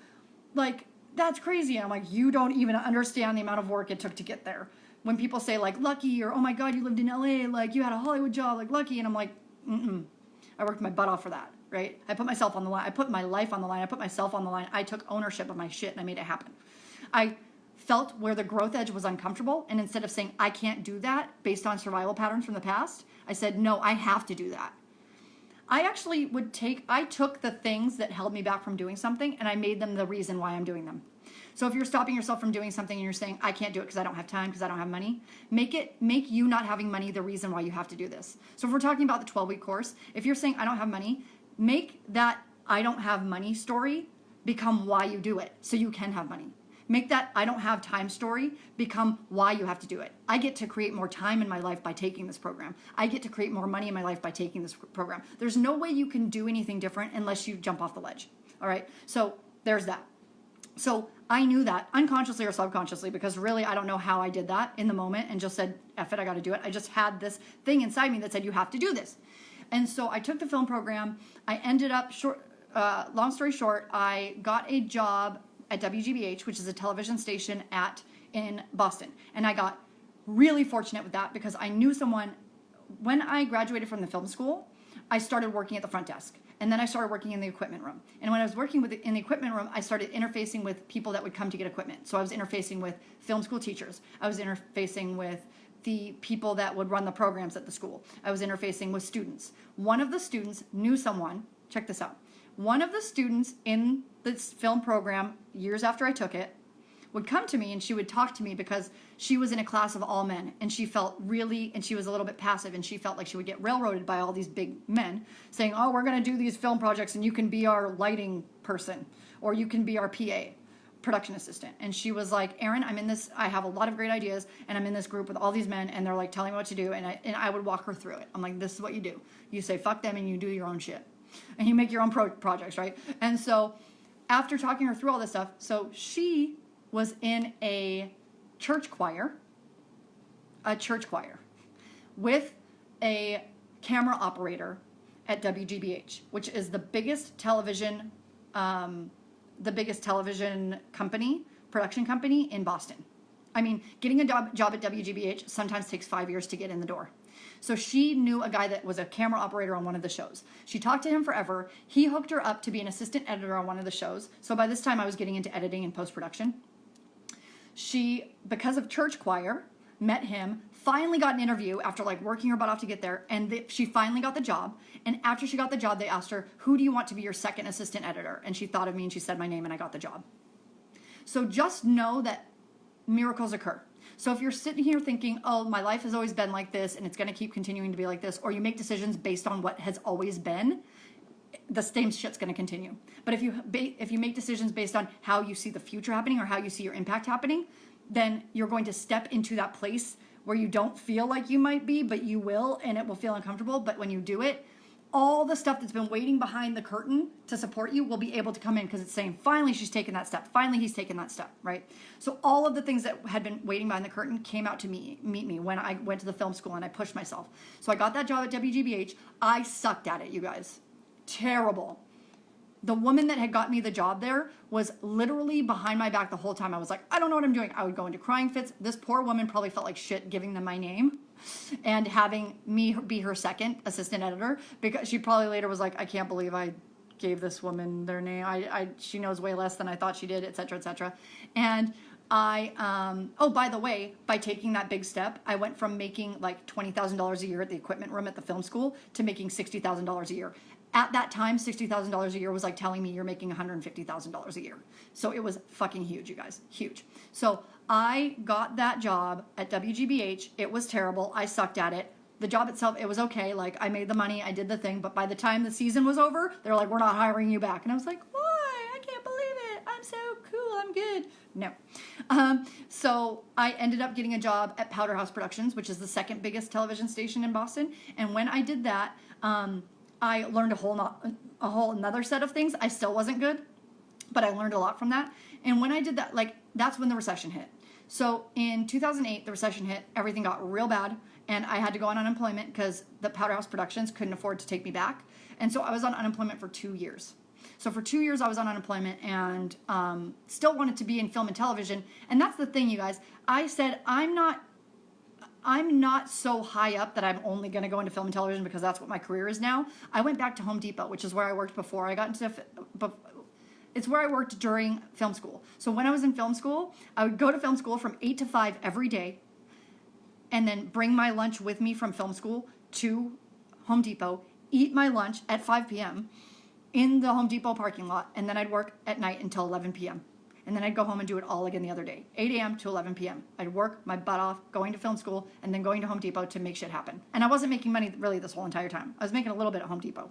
like, that's crazy. And I'm like, you don't even understand the amount of work it took to get there. When people say like lucky or, oh my God, you lived in LA, like you had a Hollywood job, like lucky. And I'm like, I worked my butt off for that, right? I put myself on the line. I put my life on the line. I put myself on the line. I took ownership of my shit and I made it happen. I felt where the growth edge was uncomfortable. And instead of saying, I can't do that based on survival patterns from the past, I said, no, I have to do that. I took the things that held me back from doing something and I made them the reason why I'm doing them. So if you're stopping yourself from doing something and you're saying, I can't do it because I don't have time, because I don't have money, make you not having money the reason why you have to do this. So if we're talking about the 12-week course, if you're saying I don't have money, make that I don't have money story become why you do it so you can have money. Make that I don't have time story become why you have to do it. I get to create more time in my life by taking this program. I get to create more money in my life by taking this program. There's no way you can do anything different unless you jump off the ledge. All right, so there's that. So I knew that unconsciously or subconsciously, because really I don't know how I did that in the moment and just said, F it, I got to do it. I just had this thing inside me that said, you have to do this. And so I took the film program. I ended up, long story short, I got a job at WGBH, which is a television station in Boston. And I got really fortunate with that because I knew someone. When I graduated from the film school, I started working at the front desk. And then I started working in the equipment room. And when I was working in the equipment room, I started interfacing with people that would come to get equipment. So I was interfacing with film school teachers. I was interfacing with the people that would run the programs at the school. I was interfacing with students. One of the students knew someone, check this out. One of the students in this film program, years after I took it, would come to me and she would talk to me because she was in a class of all men and she was a little bit passive and she felt like she would get railroaded by all these big men saying, oh, we're going to do these film projects and you can be our lighting person or you can be our PA, production assistant. And she was like, Erin, I have a lot of great ideas and I'm in this group with all these men and they're like telling me what to do. And I would walk her through it. I'm like, this is what you do. You say, fuck them and you do your own shit and you make your own projects, right? And so after talking her through all this stuff, so she was in a church choir with a camera operator at WGBH, which is the biggest television production company in Boston. I mean, getting a job at WGBH sometimes takes 5 years to get in the door. So she knew a guy that was a camera operator on one of the shows. She talked to him forever. He hooked her up to be an assistant editor on one of the shows. So by this time I was getting into editing and post-production. She, because of church choir, met him, finally got an interview after like working her butt off to get there, and she finally got the job. And after she got the job, they asked her, who do you want to be your second assistant editor? And she thought of me and she said my name and I got the job. So just know that miracles occur. So if you're sitting here thinking, oh, my life has always been like this and it's going to keep continuing to be like this, or you make decisions based on what has always been, the same shit's going to continue. But if you make decisions based on how you see the future happening or how you see your impact happening, then you're going to step into that place where you don't feel like you might be, but you will, and it will feel uncomfortable. But when you do it, all the stuff that's been waiting behind the curtain to support you will be able to come in because it's saying, finally, she's taken that step. Finally, he's taken that step, right? So all of the things that had been waiting behind the curtain came out to meet me when I went to the film school and I pushed myself. So I got that job at WGBH. I sucked at it, you guys. Terrible. The woman that had got me the job there was literally behind my back the whole time. I was like, I don't know what I'm doing. I would go into crying fits. This poor woman probably felt like shit giving them my name and having me be her second assistant editor, because she probably later was like, I can't believe I gave this woman their name. She knows way less than I thought she did, et cetera, et cetera. And oh, by the way, by taking that big step, I went from making like $20,000 a year at the equipment room at the film school to making $60,000 a year. At that time, $60,000 a year was like telling me you're making $150,000 a year. So it was fucking huge, you guys, huge. So I got that job at WGBH. It was terrible. I sucked at it. The job itself, it was okay. Like, I made the money, I did the thing, but by the time the season was over, they're like, we're not hiring you back. And I was like, why? I can't believe it. I'm so cool. I'm good. No. So I ended up getting a job at Powder House Productions, which is the second biggest television station in Boston. And when I did that, I learned a whole another set of things. I still wasn't good. but I learned a lot from that. And when I did that, like, that's when the recession hit. So in 2008, the recession hit, everything got real bad, and I had to go on unemployment because the Powderhouse Productions couldn't afford to take me back. And so I was on unemployment for 2 years. So for 2 years, I was on unemployment and still wanted to be in film and television. And that's the thing, you guys. I said, I'm not so high up that I'm only going to go into film and television because that's what my career is now. I went back to Home Depot, which is where I worked before I got into, it's where I worked during film school. So when I was in film school, I would go to film school from 8 to 5 every day and then bring my lunch with me from film school to Home Depot, eat my lunch at 5 p.m. in the Home Depot parking lot, and then I'd work at night until 11 p.m. And then I'd go home and do it all again the other day, 8 a.m. to 11 p.m. I'd work my butt off going to film school and then going to Home Depot to make shit happen. And I wasn't making money really this whole entire time. I was making a little bit at Home Depot.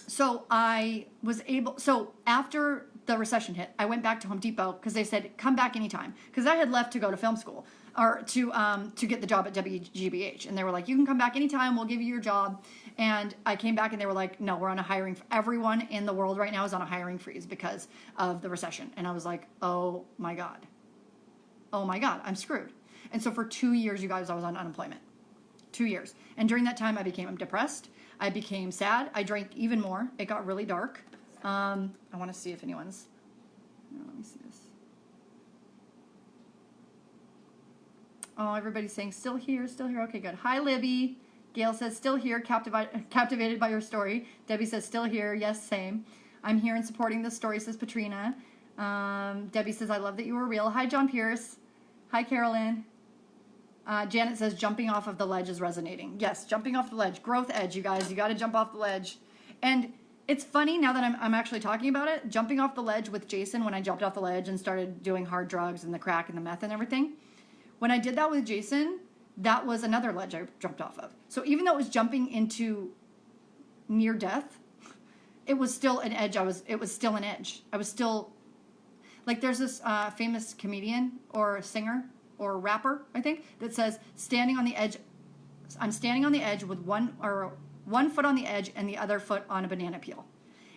So I was able, so after the recession hit, I went back to Home Depot because they said, come back anytime. Because I had left to go to film school or to get the job at WGBH. And they were like, you can come back anytime, we'll give you your job. And I came back and they were like, no, we're on a hiring, everyone in the world right now is on a hiring freeze because of the recession. And I was like, oh my God, I'm screwed. And so for 2 years, you guys, I was on unemployment. 2 years. And during that time, I became depressed. I became sad. I drank even more. It got really dark. I want to see if anyone's, let me see this. Oh, everybody's saying still here, still here. Okay, good. Hi, Libby. Gail says still here, captivated by your story. Debbie says still here. Yes, same. I'm here and supporting this story, says Patrina. Debbie says, I love that you were real. Hi, John Pierce. Hi, Carolyn. Janet says jumping off of the ledge is resonating. Yes, jumping off the ledge. Growth edge, you guys. You got to jump off the ledge. And it's funny now that I'm actually talking about it. Jumping off the ledge with Jason, when I jumped off the ledge and started doing hard drugs and the crack and the meth and everything. When I did that with Jason, that was another ledge I jumped off of. So even though it was jumping into near death, it was still an edge. It was still an edge. I was still, like, there's this famous comedian or singer or rapper, I think, that says, standing on the edge, I'm standing on the edge with one foot on the edge and the other foot on a banana peel.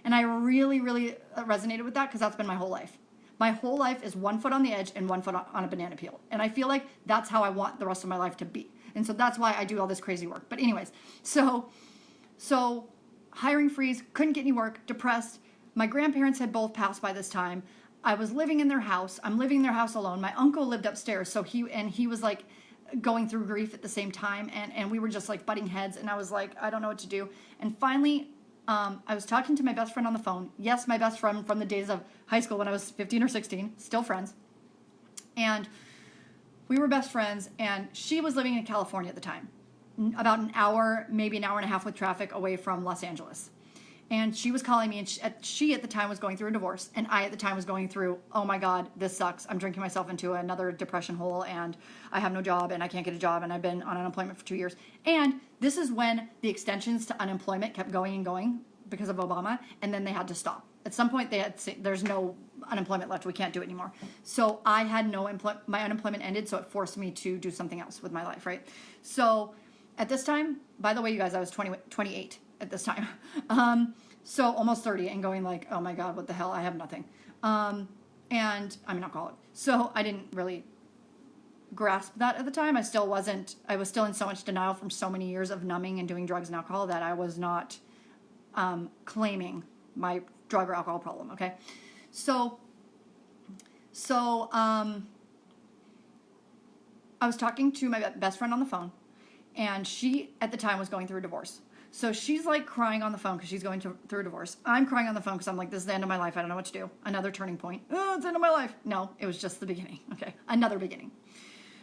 And I really, really resonated with that because that's been my whole life. My whole life is 1 foot on the edge and 1 foot on a banana peel. And I feel like that's how I want the rest of my life to be. And so that's why I do all this crazy work. But anyways, so hiring freeze, couldn't get any work, depressed. My grandparents had both passed by this time. I was living in their house. I'm living in their house alone. My uncle lived upstairs. So he was like going through grief at the same time. And we were just like butting heads. And I was like, I don't know what to do. And finally, I was talking to my best friend on the phone. Yes, my best friend from the days of high school when I was 15 or 16, still friends. And we were best friends, and she was living in California at the time, about an hour, maybe an hour and a half with traffic away from Los Angeles. And she was calling me, and she at the time was going through a divorce, and I at the time was going through, oh my God, this sucks. I'm drinking myself into another depression hole, and I have no job, and I can't get a job, and I've been on unemployment for 2 years. And this is when the extensions to unemployment kept going and going because of Obama, and then they had to stop. At some point, they had to say, there's no unemployment left. We can't do it anymore. So I had my unemployment ended, so it forced me to do something else with my life, right? So at this time, by the way, you guys, I was 28 at this time. So almost 30 and going like, oh my God, what the hell? I have nothing. And I'm an alcoholic. So I didn't really grasp that at the time. I was still in so much denial from so many years of numbing and doing drugs and alcohol that I was not claiming my drug or alcohol problem. Okay. So I was talking to my best friend on the phone, and she at the time was going through a divorce. So she's like crying on the phone because she's going through a divorce. I'm crying on the phone because I'm like, this is the end of my life. I don't know what to do. Another turning point. Oh, it's the end of my life. No, it was just the beginning. Okay. Another beginning.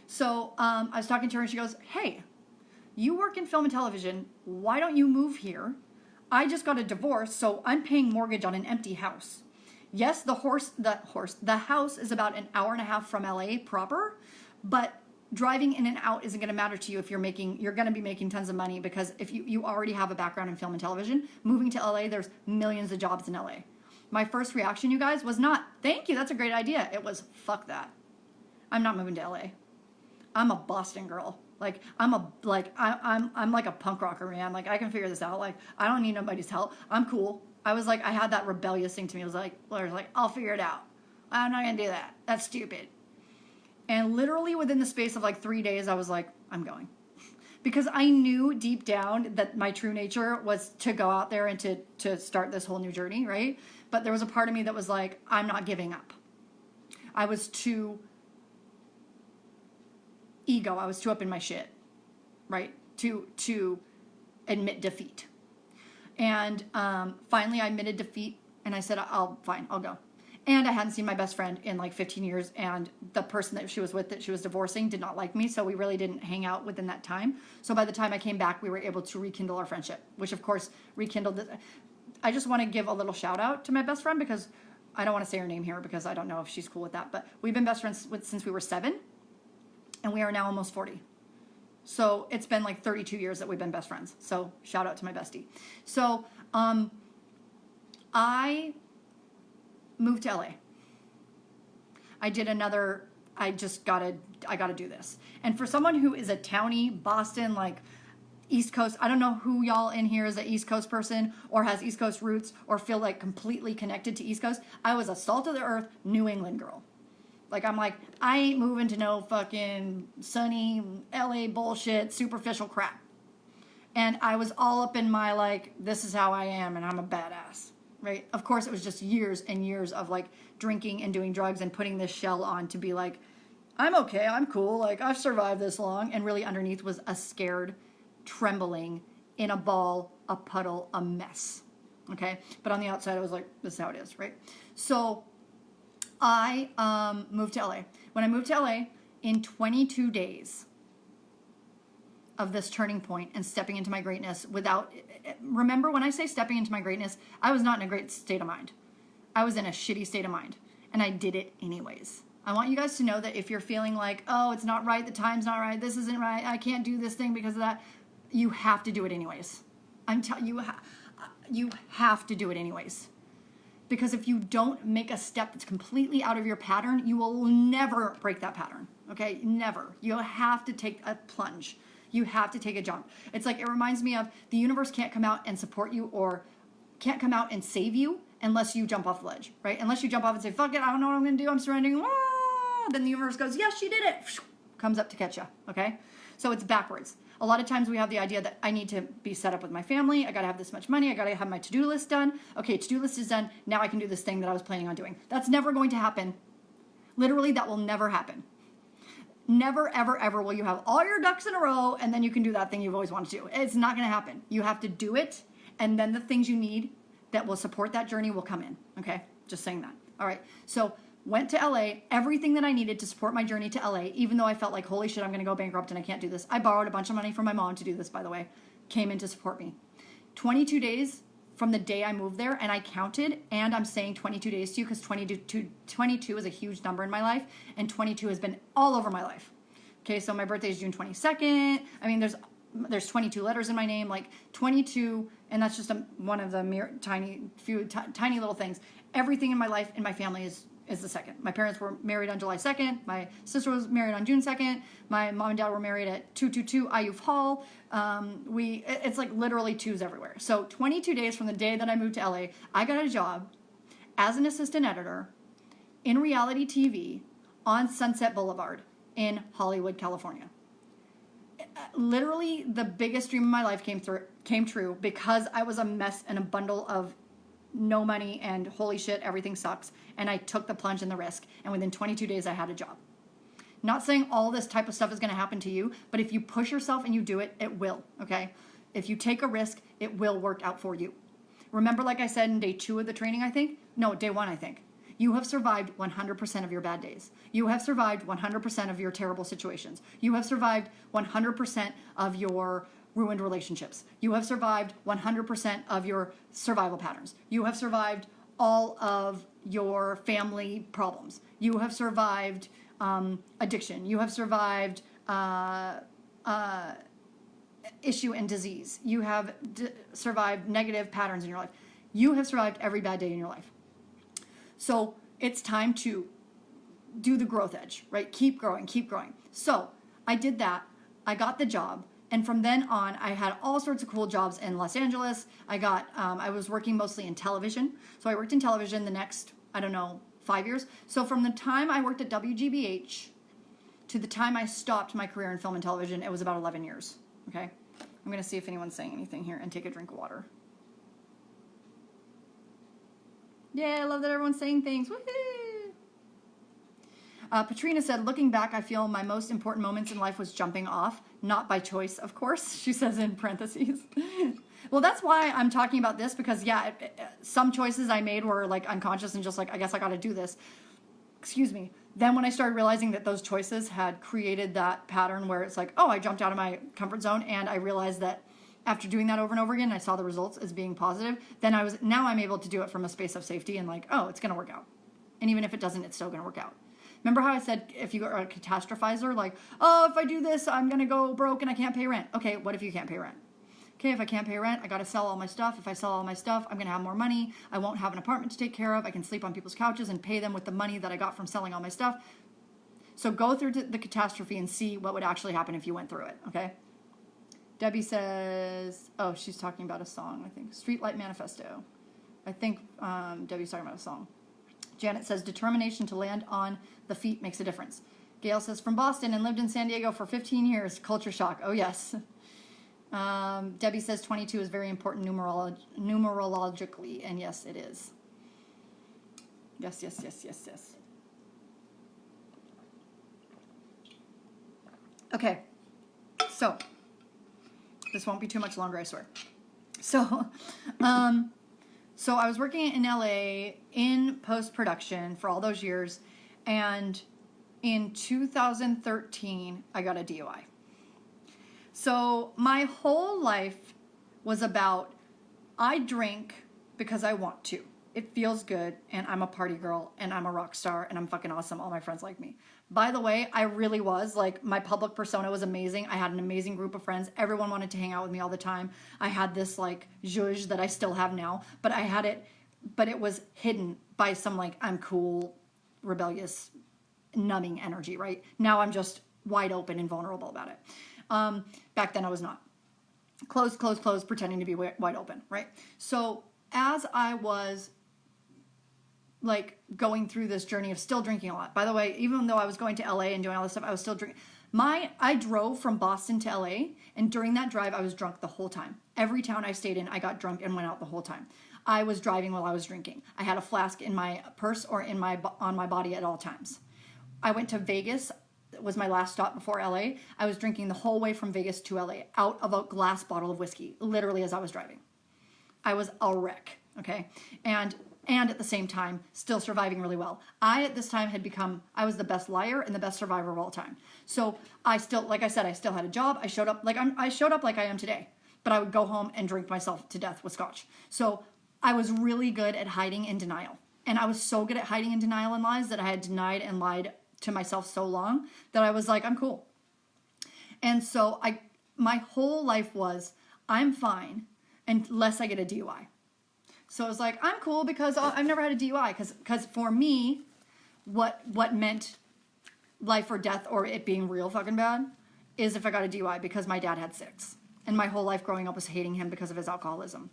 So I was talking to her and she goes, hey, you work in film and television. Why don't you move here? I just got a divorce, so I'm paying mortgage on an empty house. Yes, the house is about an hour and a half from LA proper, but driving in and out isn't going to matter to you if you're going to be making tons of money, because if you already have a background in film and television, moving to LA, there's millions of jobs in LA. My first reaction, you guys, was not, thank you, that's a great idea. It was, fuck that. I'm not moving to LA. I'm a Boston girl. Like I'm like a punk rocker, man. Like I can figure this out. Like I don't need nobody's help. I'm cool. I was like, I had that rebellious thing to me. I was like, I'll figure it out. I'm not gonna do that. That's stupid. And literally within the space of like 3 days, I was like, I'm going. Because I knew deep down that my true nature was to go out there and to start this whole new journey, right? But there was a part of me that was like, I'm not giving up. I was too ego. I was too up in my shit, right? To admit defeat. And finally I admitted defeat and I said, I'll go. And I hadn't seen my best friend in like 15 years, and the person that she was with that she was divorcing did not like me, so we really didn't hang out within that time. So by the time I came back, we were able to rekindle our friendship, which of course rekindled. I just want to give a little shout out to my best friend because I don't want to say her name here because I don't know if she's cool with that, but we've been best friends since we were 7, and we are now almost 40. So it's been like 32 years that we've been best friends. So shout out to my bestie. So I moved to LA. I gotta do this. And for someone who is a townie, Boston, like East Coast, I don't know who y'all in here is an East Coast person or has East Coast roots or feel like completely connected to East Coast. I was a salt of the earth New England girl. Like I'm like, I ain't moving to no fucking sunny LA bullshit, superficial crap. And I was all up in my like, this is how I am and I'm a badass. Right? Of course, it was just years and years of like drinking and doing drugs and putting this shell on to be like, I'm okay, I'm cool, like I've survived this long. And really underneath was a scared, trembling, in a ball, a puddle, a mess. Okay? But on the outside, I was like, this is how it is, right? So I moved to LA. When I moved to LA, in 22 days of this turning point and stepping into my greatness remember when I say stepping into my greatness, I was not in a great state of mind. I was in a shitty state of mind and I did it anyways. I want you guys to know that if you're feeling like, oh, it's not right, the time's not right, this isn't right, I can't do this thing because of that, you have to do it anyways. I'm telling you, you have to do it anyways. Because if you don't make a step that's completely out of your pattern, you will never break that pattern. Okay? Never. You'll have to take a plunge. You have to take a jump. It's like, it reminds me of the universe can't come out and support you or can't come out and save you unless you jump off the ledge, right? Unless you jump off and say, fuck it, I don't know what I'm going to do, I'm surrendering. Then the universe goes, yes, she did it. Comes up to catch you, okay? So it's backwards. A lot of times we have the idea that I need to be set up with my family. I got to have this much money. I got to have my to-do list done. Okay, to-do list is done. Now I can do this thing that I was planning on doing. That's never going to happen. Literally, that will never happen. Never, ever, ever will you have all your ducks in a row and then you can do that thing you've always wanted to do. It's not going to happen. You have to do it, and then the things you need that will support that journey will come in. Okay? Just saying that. All right. So went to LA, everything that I needed to support my journey to LA, even though I felt like, holy shit, I'm going to go bankrupt and I can't do this. I borrowed a bunch of money from my mom to do this, by the way, came in to support me. 22 days from the day I moved there, and I counted, and I'm saying 22 days to you because 22 is a huge number in my life, and 22 has been all over my life. Okay, so my birthday is June 22nd. I mean, there's 22 letters in my name, like 22, and that's just one of the tiny little things. Everything in my life, in my family is the second. My parents were married on July 2nd. My sister was married on June 2nd. My mom and dad were married at 222 Iyoof Hall. It's like literally twos everywhere. So 22 days from the day that I moved to LA, I got a job as an assistant editor in reality TV on Sunset Boulevard in Hollywood, California. Literally the biggest dream of my life came true because I was a mess and a bundle of no money and holy shit, everything sucks. And I took the plunge and the risk. And within 22 days, I had a job. Not saying all this type of stuff is going to happen to you, but if you push yourself and you do it, it will, okay? If you take a risk, it will work out for you. Remember, like I said in day 2 of the training, day 1, I think. You have survived 100% of your bad days. You have survived 100% of your terrible situations. You have survived 100% of your ruined relationships. You have survived 100% of your survival patterns. You have survived all of your family problems. You have survived addiction. You have survived issue and disease. You have survived negative patterns in your life. You have survived every bad day in your life. So it's time to do the growth edge, right? Keep growing, keep growing. So I did that. I got the job. And from then on, I had all sorts of cool jobs in Los Angeles. I was working mostly in television. So I worked in television the next, I don't know, 5 years. So from the time I worked at WGBH to the time I stopped my career in film and television, it was about 11 years. Okay? I'm going to see if anyone's saying anything here and take a drink of water. Yeah, I love that everyone's saying things. Woohoo! Patrina said, looking back, I feel my most important moments in life was jumping off. Not by choice, of course, she says in parentheses. Well, that's why I'm talking about this, because, yeah, some choices I made were, like, unconscious and just like, I guess I got to do this. Excuse me. Then when I started realizing that those choices had created that pattern where it's like, oh, I jumped out of my comfort zone, and I realized that after doing that over and over again, I saw the results as being positive, then now I'm able to do it from a space of safety and like, oh, it's going to work out. And even if it doesn't, it's still going to work out. Remember how I said if you are a catastrophizer, like, oh, if I do this, I'm going to go broke and I can't pay rent. Okay, what if you can't pay rent? Okay, if I can't pay rent, I got to sell all my stuff. If I sell all my stuff, I'm going to have more money. I won't have an apartment to take care of. I can sleep on people's couches and pay them with the money that I got from selling all my stuff. So go through the catastrophe and see what would actually happen if you went through it, okay? Debbie says, oh, she's talking about a song, I think. Streetlight Manifesto. I think Debbie's talking about a song. Janet says, determination to land on the feet makes a difference. Gail says, from Boston and lived in San Diego for 15 years. Culture shock. Oh, yes. Debbie says 22 is very important numerologically. And yes, it is. Yes, yes, yes, yes, yes. Okay. So, this won't be too much longer, I swear. So, so I was working in LA in post-production for all those years, and in 2013, I got a DUI. So my whole life was about, I drink because I want to. It feels good, and I'm a party girl, and I'm a rock star, and I'm fucking awesome. All my friends like me. By the way, I really was. Like, my public persona was amazing. I had an amazing group of friends. Everyone wanted to hang out with me all the time. I had this, like, zhuzh that I still have now, but it was hidden by some, like, I'm cool, rebellious, numbing energy, right? Now I'm just wide open and vulnerable about it. Back then I was not. Closed, pretending to be wide open, right? So as I was like going through this journey of still drinking a lot. By the way, even though I was going to LA and doing all this stuff, I was still drinking. I drove from Boston to LA, and during that drive, I was drunk the whole time. Every town I stayed in, I got drunk and went out the whole time. I was driving while I was drinking. I had a flask in my purse or on my body at all times. I went to Vegas. It was my last stop before LA. I was drinking the whole way from Vegas to LA out of a glass bottle of whiskey, literally as I was driving. I was a wreck, okay? And at the same time, still surviving really well. At this time I was the best liar and the best survivor of all time. So I still, like I said, I still had a job. I showed up like I am today, but I would go home and drink myself to death with scotch. So I was really good at hiding in denial. And I was so good at hiding in denial and lies that I had denied and lied to myself so long that I was like, I'm cool. And so my whole life was, I'm fine unless I get a DUI. So I was like, I'm cool because I've never had a DUI. Because for me, what meant life or death or it being real fucking bad is if I got a DUI, because my dad had 6. And my whole life growing up was hating him because of his alcoholism.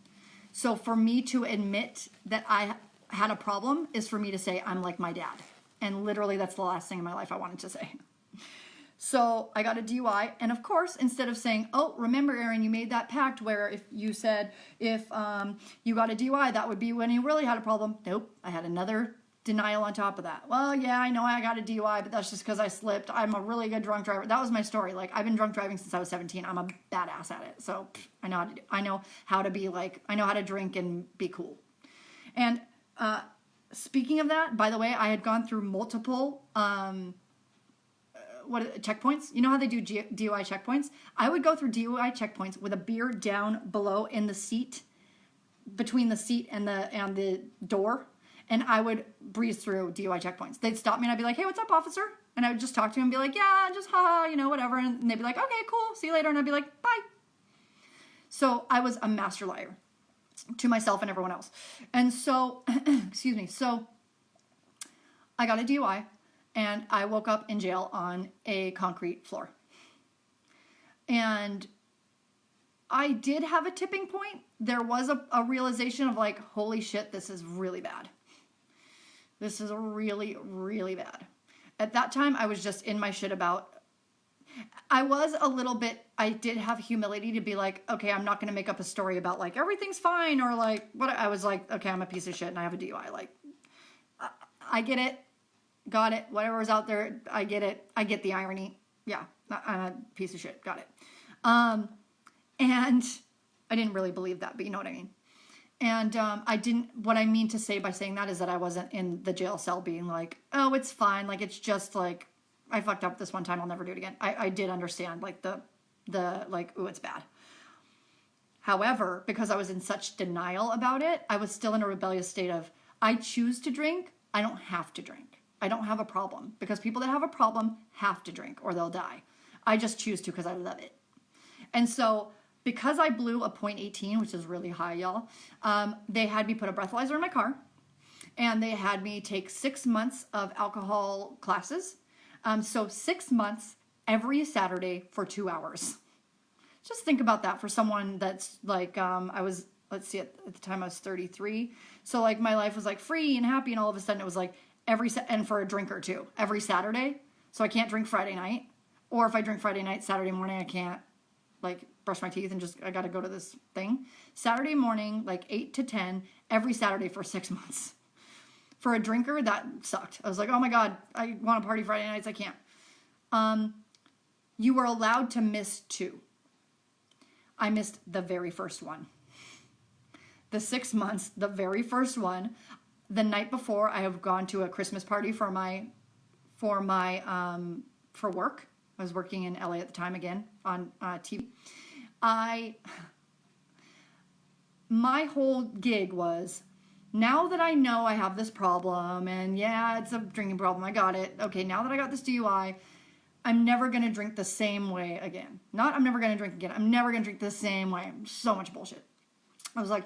So for me to admit that I had a problem is for me to say I'm like my dad. And literally that's the last thing in my life I wanted to say. So I got a DUI, and of course, instead of saying, oh, remember, Erin, you made that pact where if you said if you got a DUI, that would be when you really had a problem. Nope, I had another denial on top of that. Well, yeah, I know I got a DUI, but that's just because I slipped. I'm a really good drunk driver. That was my story. Like, I've been drunk driving since I was 17. I'm a badass at it. So I know how to do. I know how to be like, I know how to drink and be cool. And speaking of that, by the way, I had gone through multiple checkpoints. You know how they do DUI checkpoints? I would go through DUI checkpoints with a beer down below in the seat, between the seat and the door, and I would breeze through DUI checkpoints. They'd stop me and I'd be like, hey, what's up, officer? And I would just talk to him and be like, yeah, just haha, whatever. And they'd be like, okay, cool, see you later. And I'd be like, bye. So I was a master liar to myself and everyone else. And so, excuse me, so I got a DUI. And I woke up in jail on a concrete floor. And I did have a tipping point. There was a realization of like, holy shit, this is really bad. This is really, really bad. At that time, I was just in my shit about, I was a little bit, I did have humility to be like, okay, I'm not going to make up a story about like, everything's fine, or like, what. I was like, okay, I'm a piece of shit and I have a DUI. Like, I get it. Got it. Whatever's out there, I get it. I get the irony. Yeah, I'm a piece of shit. Got it. And I didn't really believe that, but you know what I mean. And what I mean to say by saying that is that I wasn't in the jail cell being like, oh, it's fine. Like, it's just like, I fucked up this one time. I'll never do it again. I did understand like the like, ooh, it's bad. However, because I was in such denial about it, I was still in a rebellious state of, I choose to drink. I don't have to drink. I don't have a problem, because people that have a problem have to drink or they'll die. I just choose to because I love it. And so because I blew a .18, which is really high, y'all, they had me put a breathalyzer in my car, and they had me take 6 months of alcohol classes. So 6 months every Saturday for 2 hours. Just think about that for someone that's like, I was, let's see, at the time I was 33. So like my life was like free and happy, and all of a sudden it was like and for a drinker too, every Saturday. So I can't drink Friday night, or if I drink Friday night, Saturday morning, I can't like brush my teeth and just, I got to go to this thing. Saturday morning, like 8 to 10, every Saturday for 6 months. For a drinker, that sucked. I was like, oh my God, I want to party Friday nights. I can't. You were allowed to miss 2. I missed the very first one. The 6 months, the very first one. The night before, I have gone to a Christmas party for work. I was working in LA at the time again on TV. My whole gig was, now that I know I have this problem, and yeah, it's a drinking problem, I got it. Okay, now that I got this DUI, I'm never going to drink the same way again. Not I'm never going to drink again. I'm never going to drink the same way. So much bullshit. I was like,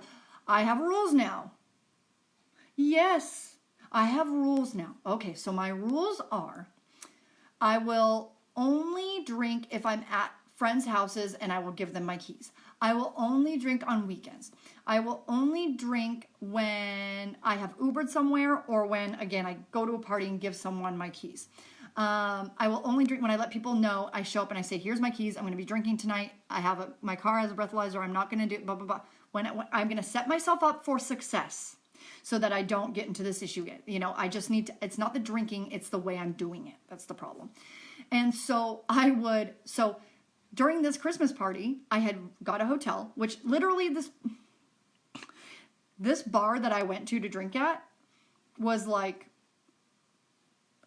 I have rules now. Yes, I have rules now. Okay, so my rules are, I will only drink if I'm at friends' houses and I will give them my keys. I will only drink on weekends. I will only drink when I have Ubered somewhere, or when, again, I go to a party and give someone my keys. I will only drink when I let people know. I show up and I say, here's my keys. I'm going to be drinking tonight. I have my car has a breathalyzer. I'm not going to do blah, blah, blah. When I'm going to set myself up for success so that I don't get into this issue again. You know, I just need to, it's not the drinking, it's the way I'm doing it. That's the problem. And so during this Christmas party, I had got a hotel, which literally this bar that I went to drink at was like,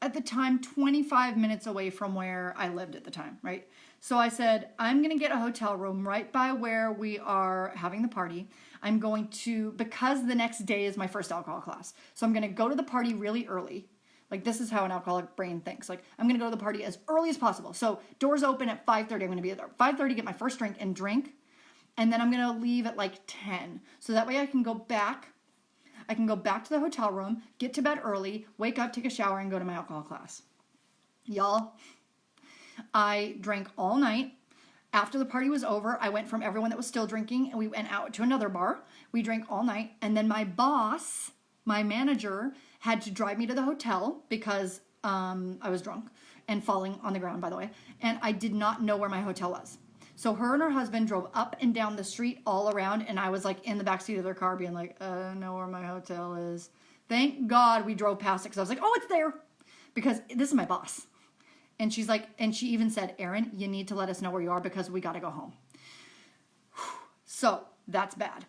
at the time, 25 minutes away from where I lived at the time, right? So I said, I'm going to get a hotel room right by where we are having the party. I'm going to, because the next day is my first alcohol class. So I'm going to go to the party really early. Like, this is how an alcoholic brain thinks. Like, I'm going to go to the party as early as possible. So doors open at 5:30. I'm going to be there at 5:30, get my first drink. And then I'm going to leave at like 10. So that way I can go back to the hotel room, get to bed early, wake up, take a shower, and go to my alcohol class. Y'all, I drank all night. After the party was over, I went from everyone that was still drinking, and we went out to another bar. We drank all night, and then my boss, my manager, had to drive me to the hotel because I was drunk and falling on the ground, by the way, and I did not know where my hotel was. So her and her husband drove up and down the street all around, and I was like in the backseat of their car being like, I don't know where my hotel is. Thank God we drove past it, because I was like, oh, it's there, because this is my boss. And she's like, and she even said, Erin, you need to let us know where you are because we got to go home. So that's bad.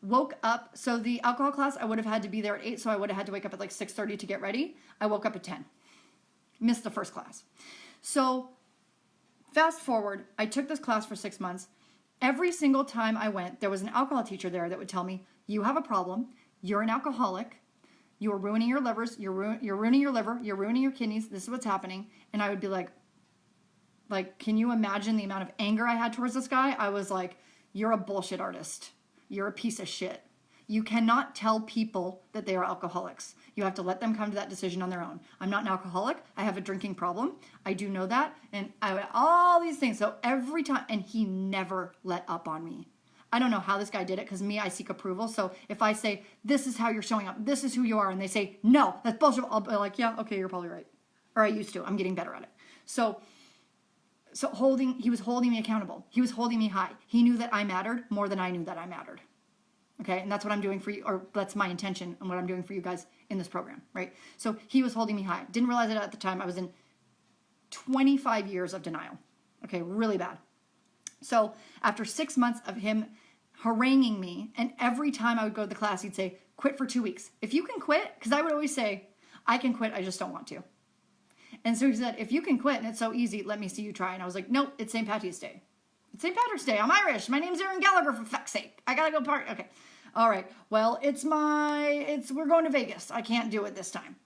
Woke up. So the alcohol class, I would have had to be there at 8. So I would have had to wake up at like 6:30 to get ready. I woke up at 10. Missed the first class. So fast forward, I took this class for 6 months. Every single time I went, there was an alcohol teacher there that would tell me, you have a problem. You're an alcoholic. You're ruining your livers. You're ruining your liver. You're ruining your kidneys. This is what's happening. And I would be like, can you imagine the amount of anger I had towards this guy? I was like, you're a bullshit artist. You're a piece of shit. You cannot tell people that they are alcoholics. You have to let them come to that decision on their own. I'm not an alcoholic. I have a drinking problem. I do know that. And all these things. So every time, and he never let up on me. I don't know how this guy did it, because me, I seek approval. So if I say, this is how you're showing up, this is who you are, and they say, no, that's bullshit, I'll be like, yeah, okay, you're probably right. Or I used to. I'm getting better at it. So he was holding me accountable. He was holding me high. He knew that I mattered more than I knew that I mattered. Okay, and that's what I'm doing for you, or that's my intention and what I'm doing for you guys in this program, right? So he was holding me high. Didn't realize it at the time. I was in 25 years of denial. Okay, really bad. So after 6 months of him haranguing me, and every time I would go to the class, he'd say, quit for 2 weeks. If you can quit, because I would always say, I can quit, I just don't want to. And so he said, if you can quit and it's so easy, let me see you try. And I was like, nope, it's St. Patty's Day. It's St. Patrick's Day. I'm Irish. My name's Erin Gallagher, for fuck's sake. I gotta go party. Okay. All right. Well, we're going to Vegas. I can't do it this time.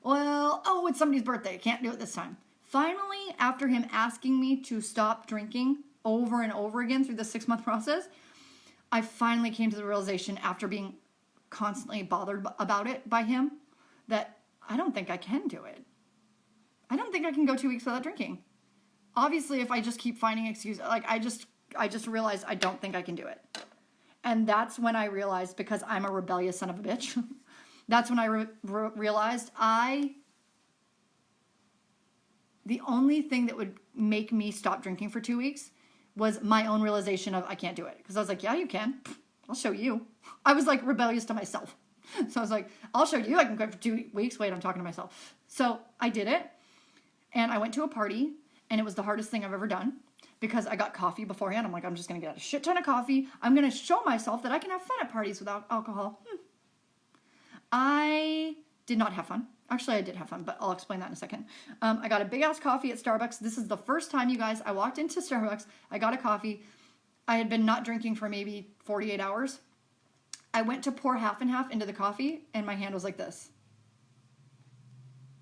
Well, it's somebody's birthday. I can't do it this time. Finally, after him asking me to stop drinking over and over again through the 6-month process, I finally came to the realization, after being constantly bothered about it by him, that I don't think I can do it. I don't think I can go 2 weeks without drinking. Obviously, if I just keep finding excuses, like I just realized I don't think I can do it. And that's when I realized, because I'm a rebellious son of a bitch, that's when I realized the only thing that would make me stop drinking for 2 weeks was my own realization of I can't do it. Because I was like, yeah, you can. I'll show you. I was like rebellious to myself. So I was like, I'll show you. I can quit for 2 weeks. Wait, I'm talking to myself. So I did it. And I went to a party, and it was the hardest thing I've ever done, because I got coffee beforehand. I'm like, I'm just going to get a shit ton of coffee. I'm going to show myself that I can have fun at parties without alcohol. I did not have fun. Actually, I did have fun, but I'll explain that in a second. I got a big-ass coffee at Starbucks. This is the first time, you guys, I walked into Starbucks. I got a coffee. I had been not drinking for maybe 48 hours. I went to pour half and half into the coffee, and my hand was like this.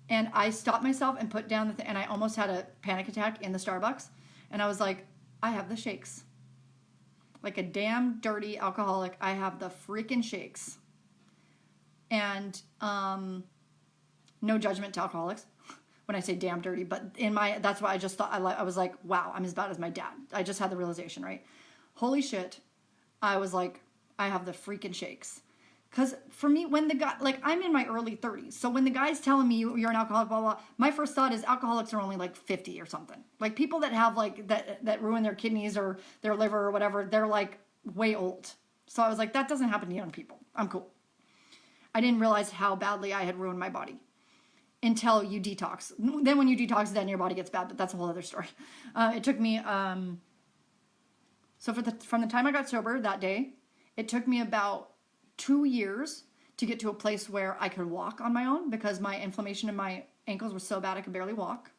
And I stopped myself and put down the thing, and I almost had a panic attack in the Starbucks. And I was like, I have the shakes. Like a damn dirty alcoholic, I have the freaking shakes. And no judgment to alcoholics when I say damn dirty, but that's why I just thought, I was like, wow, I'm as bad as my dad. I just had the realization, right? Holy shit. I was like, I have the freaking shakes. Because for me, when the guy, like, I'm in my early 30s. So when the guy's telling me you're an alcoholic, blah, blah, my first thought is alcoholics are only like 50 or something. Like people that have like, that ruin their kidneys or their liver or whatever, they're like way old. So I was like, that doesn't happen to young people. I'm cool. I didn't realize how badly I had ruined my body until you detox. Then when you detox, then your body gets bad, but that's a whole other story. It took me, so from the time I got sober that day, it took me about 2 years to get to a place where I could walk on my own, because my inflammation in my ankles was so bad I could barely walk.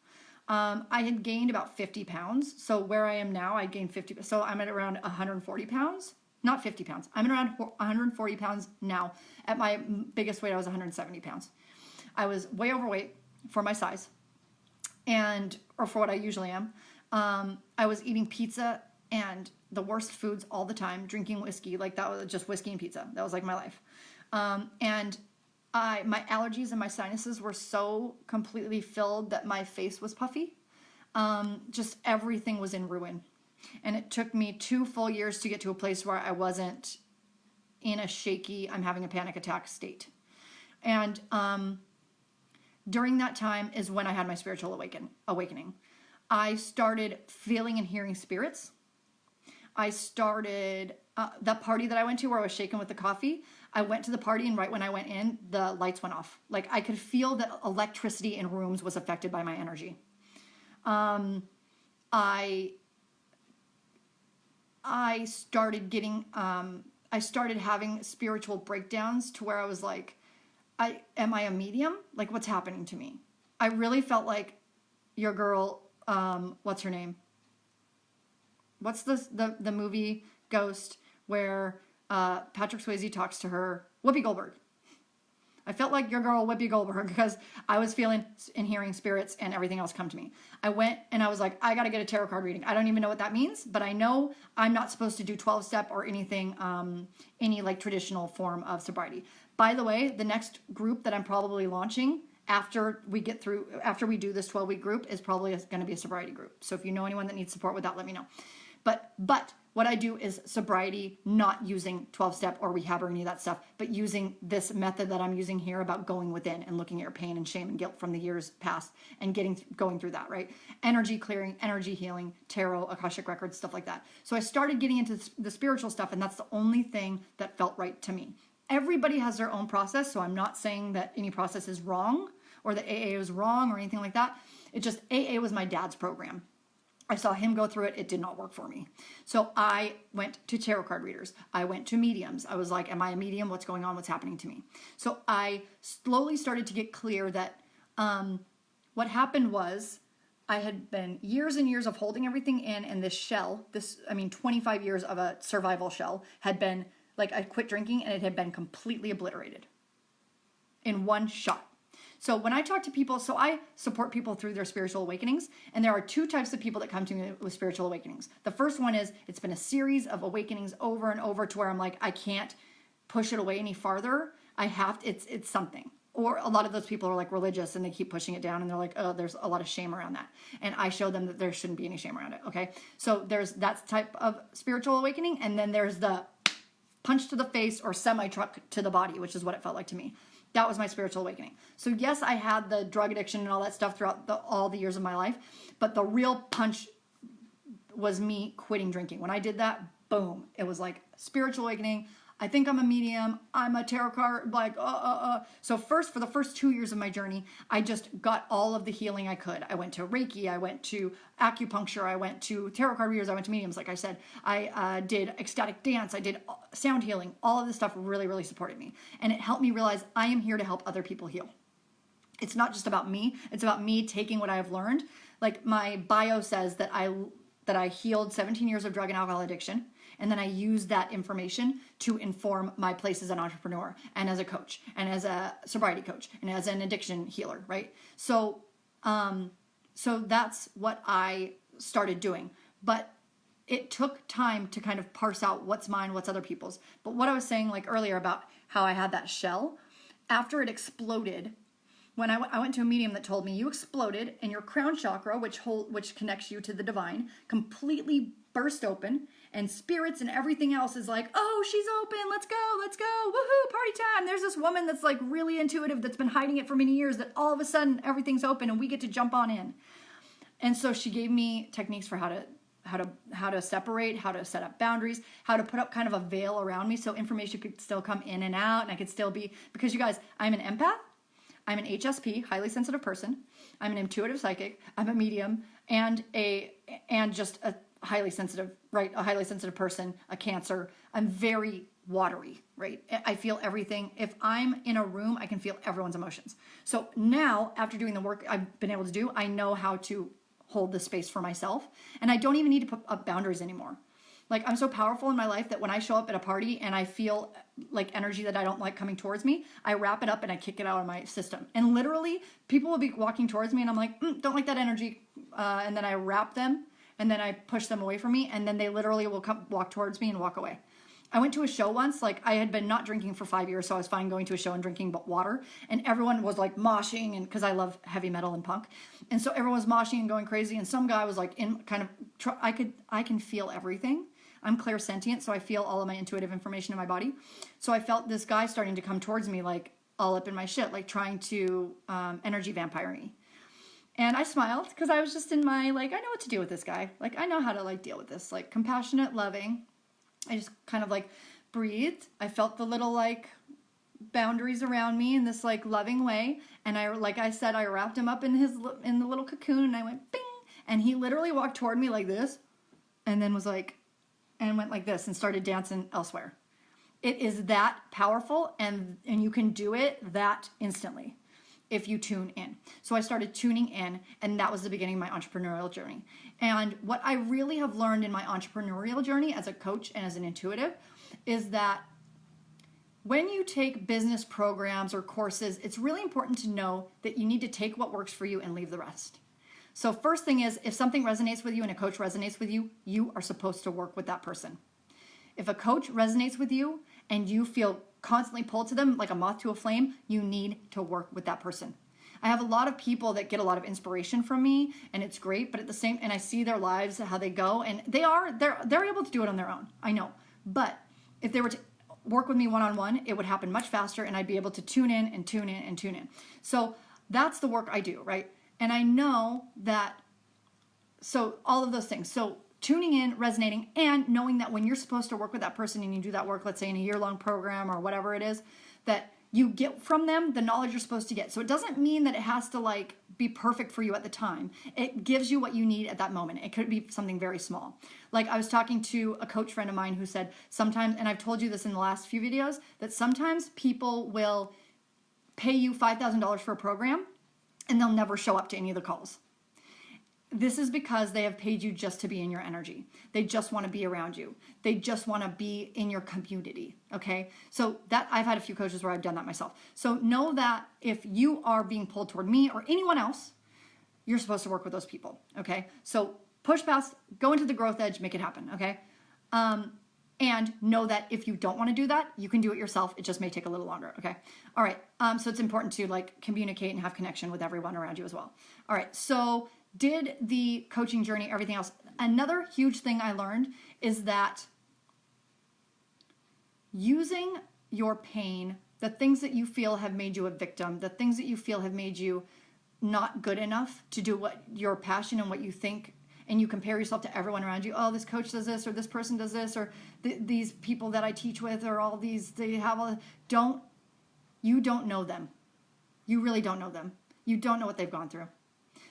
I had gained about 50 pounds. So where I am now, I gained 50. So I'm at around 140 pounds, not 50 pounds. I'm at around 140 pounds now. At my biggest weight, I was 170 pounds. I was way overweight for my size, or for what I usually am. I was eating pizza and the worst foods all the time, drinking whiskey, like that was just whiskey and pizza. That was like my life. And my allergies and my sinuses were so completely filled that my face was puffy. Just everything was in ruin. And it took me 2 full years to get to a place where I wasn't in a shaky, I'm having a panic attack state. And during that time is when I had my spiritual awakening. I started feeling and hearing spirits. I started, that party that I went to where I was shaken with the coffee, I went to the party, and right when I went in, the lights went off. Like I could feel that electricity in rooms was affected by my energy. I started getting, I started having spiritual breakdowns to where I was like, am I a medium? Like what's happening to me? I really felt like your girl, what's her name? What's the movie Ghost where Patrick Swayze talks to her? Whoopi Goldberg. I felt like your girl Whoopi Goldberg because I was feeling and hearing spirits and everything else come to me. I went and I was like, I got to get a tarot card reading. I don't even know what that means, but I know I'm not supposed to do 12-step or anything, any like traditional form of sobriety. By the way, the next group that I'm probably launching after we do this 12-week group is probably going to be a sobriety group. So if you know anyone that needs support with that, let me know. But what I do is sobriety, not using 12-step or rehab or any of that stuff, but using this method that I'm using here about going within and looking at your pain and shame and guilt from the years past and going through that, right? Energy clearing, energy healing, tarot, Akashic records, stuff like that. So I started getting into the spiritual stuff, and that's the only thing that felt right to me. Everybody has their own process, so I'm not saying that any process is wrong or that AA is wrong or anything like that. It just, AA was my dad's program. I saw him go through it. It did not work for me. So I went to tarot card readers. I went to mediums. I was like, am I a medium? What's going on? What's happening to me? So I slowly started to get clear that what happened was I had been years and years of holding everything in, and this shell, 25 years of a survival shell had been, like, I quit drinking and it had been completely obliterated in one shot. So when I talk to people, so I support people through their spiritual awakenings, and there are two types of people that come to me with spiritual awakenings. The first one is, it's been a series of awakenings over and over to where I'm like, I can't push it away any farther. It's something. Or a lot of those people are like religious and they keep pushing it down, and they're like, oh, there's a lot of shame around that. And I show them that there shouldn't be any shame around it, okay? So there's that type of spiritual awakening, and then there's the punch to the face or semi-truck to the body, which is what it felt like to me. That was my spiritual awakening. So yes, I had the drug addiction and all that stuff throughout all the years of my life, but the real punch was me quitting drinking. When I did that, boom, it was like spiritual awakening. I think I'm a medium. I'm a tarot card, So for the first 2 years of my journey, I just got all of the healing I could. I went to Reiki. I went to acupuncture. I went to tarot card readers. I went to mediums, like I said. I did ecstatic dance. I did sound healing. All of this stuff really, really supported me. And it helped me realize I am here to help other people heal. It's not just about me. It's about me taking what I've learned. Like my bio says that I healed 17 years of drug and alcohol addiction. And then I use that information to inform my place as an entrepreneur and as a coach and as a sobriety coach and as an addiction healer, right? So that's what I started doing. But it took time to kind of parse out what's mine, what's other people's. But what I was saying like earlier about how I had that shell, after it exploded, when I went to a medium that told me you exploded and your crown chakra, which connects you to the divine, completely burst open, and spirits and everything else is like, oh, she's open, let's go, woohoo, party time. There's this woman that's like really intuitive that's been hiding it for many years, that all of a sudden everything's open and we get to jump on in. And so she gave me techniques for how to separate, how to set up boundaries, how to put up kind of a veil around me so information could still come in and out, and I could still be, because you guys, I'm an empath, I'm an HSP, highly sensitive person, I'm an intuitive psychic, I'm a medium, and just a highly sensitive, right? A highly sensitive person, a Cancer. I'm very watery, right? I feel everything. If I'm in a room, I can feel everyone's emotions. So now, after doing the work I've been able to do, I know how to hold the space for myself, and I don't even need to put up boundaries anymore. Like, I'm so powerful in my life that when I show up at a party and I feel like energy that I don't like coming towards me, I wrap it up and I kick it out of my system. And literally, people will be walking towards me and I'm like, don't like that energy. And then I wrap them and then I push them away from me, and then they literally will walk towards me and walk away. I went to a show once, like I had been not drinking for 5 years, so I was fine going to a show and drinking but water, and everyone was like moshing, and because I love heavy metal and punk, and so everyone was moshing and going crazy, and some guy was like in kind of, I can feel everything. I'm clairsentient, so I feel all of my intuitive information in my body. So I felt this guy starting to come towards me, like all up in my shit, like trying to energy vampire me. And I smiled because I was just in my, like, I know what to do with this guy. Like, I know how to, like, deal with this. Like, compassionate, loving. I just kind of, like, breathed. I felt the little, like, boundaries around me in this, like, loving way. And I, like I said, I wrapped him up in the little cocoon, and I went, bing. And he literally walked toward me like this, and then was like, and went like this and started dancing elsewhere. It is that powerful, and you can do it that instantly if you tune in. So I started tuning in, and that was the beginning of my entrepreneurial journey. And what I really have learned in my entrepreneurial journey as a coach and as an intuitive is that when you take business programs or courses, it's really important to know that you need to take what works for you and leave the rest. So first thing is, if something resonates with you and a coach resonates with you, you are supposed to work with that person. If a coach resonates with you and you feel constantly pulled to them like a moth to a flame, you need to work with that person. I have a lot of people that get a lot of inspiration from me, and it's great, but at the same, and I see their lives, how they go, and they're able to do it on their own. I know. But if they were to work with me one-on-one, it would happen much faster, and I'd be able to tune in and tune in and tune in. So that's the work I do, right? And I know that, so all of those things. So tuning in, resonating, and knowing that when you're supposed to work with that person and you do that work, let's say in a year-long program or whatever it is, that you get from them the knowledge you're supposed to get. So it doesn't mean that it has to like be perfect for you at the time. It gives you what you need at that moment. It could be something very small. Like I was talking to a coach friend of mine who said sometimes, and I've told you this in the last few videos, that sometimes people will pay you $5,000 for a program and they'll never show up to any of the calls. This is because they have paid you just to be in your energy. They just want to be around you. They just want to be in your community, okay? So that I've had a few coaches where I've done that myself. So know that if you are being pulled toward me or anyone else, you're supposed to work with those people, okay? So push past, go into the growth edge, make it happen, okay? And know that if you don't want to do that, you can do it yourself. It just may take a little longer, okay? All right, so it's important to like communicate and have connection with everyone around you as well. All right, so did the coaching journey, everything else. Another huge thing I learned is that using your pain, the things that you feel have made you a victim, the things that you feel have made you not good enough to do what your passion and what you think, and you compare yourself to everyone around you. Oh, this coach does this, or this person does this, or these people that I teach with, or all these, they have all, you don't know them. You really don't know them. You don't know what they've gone through.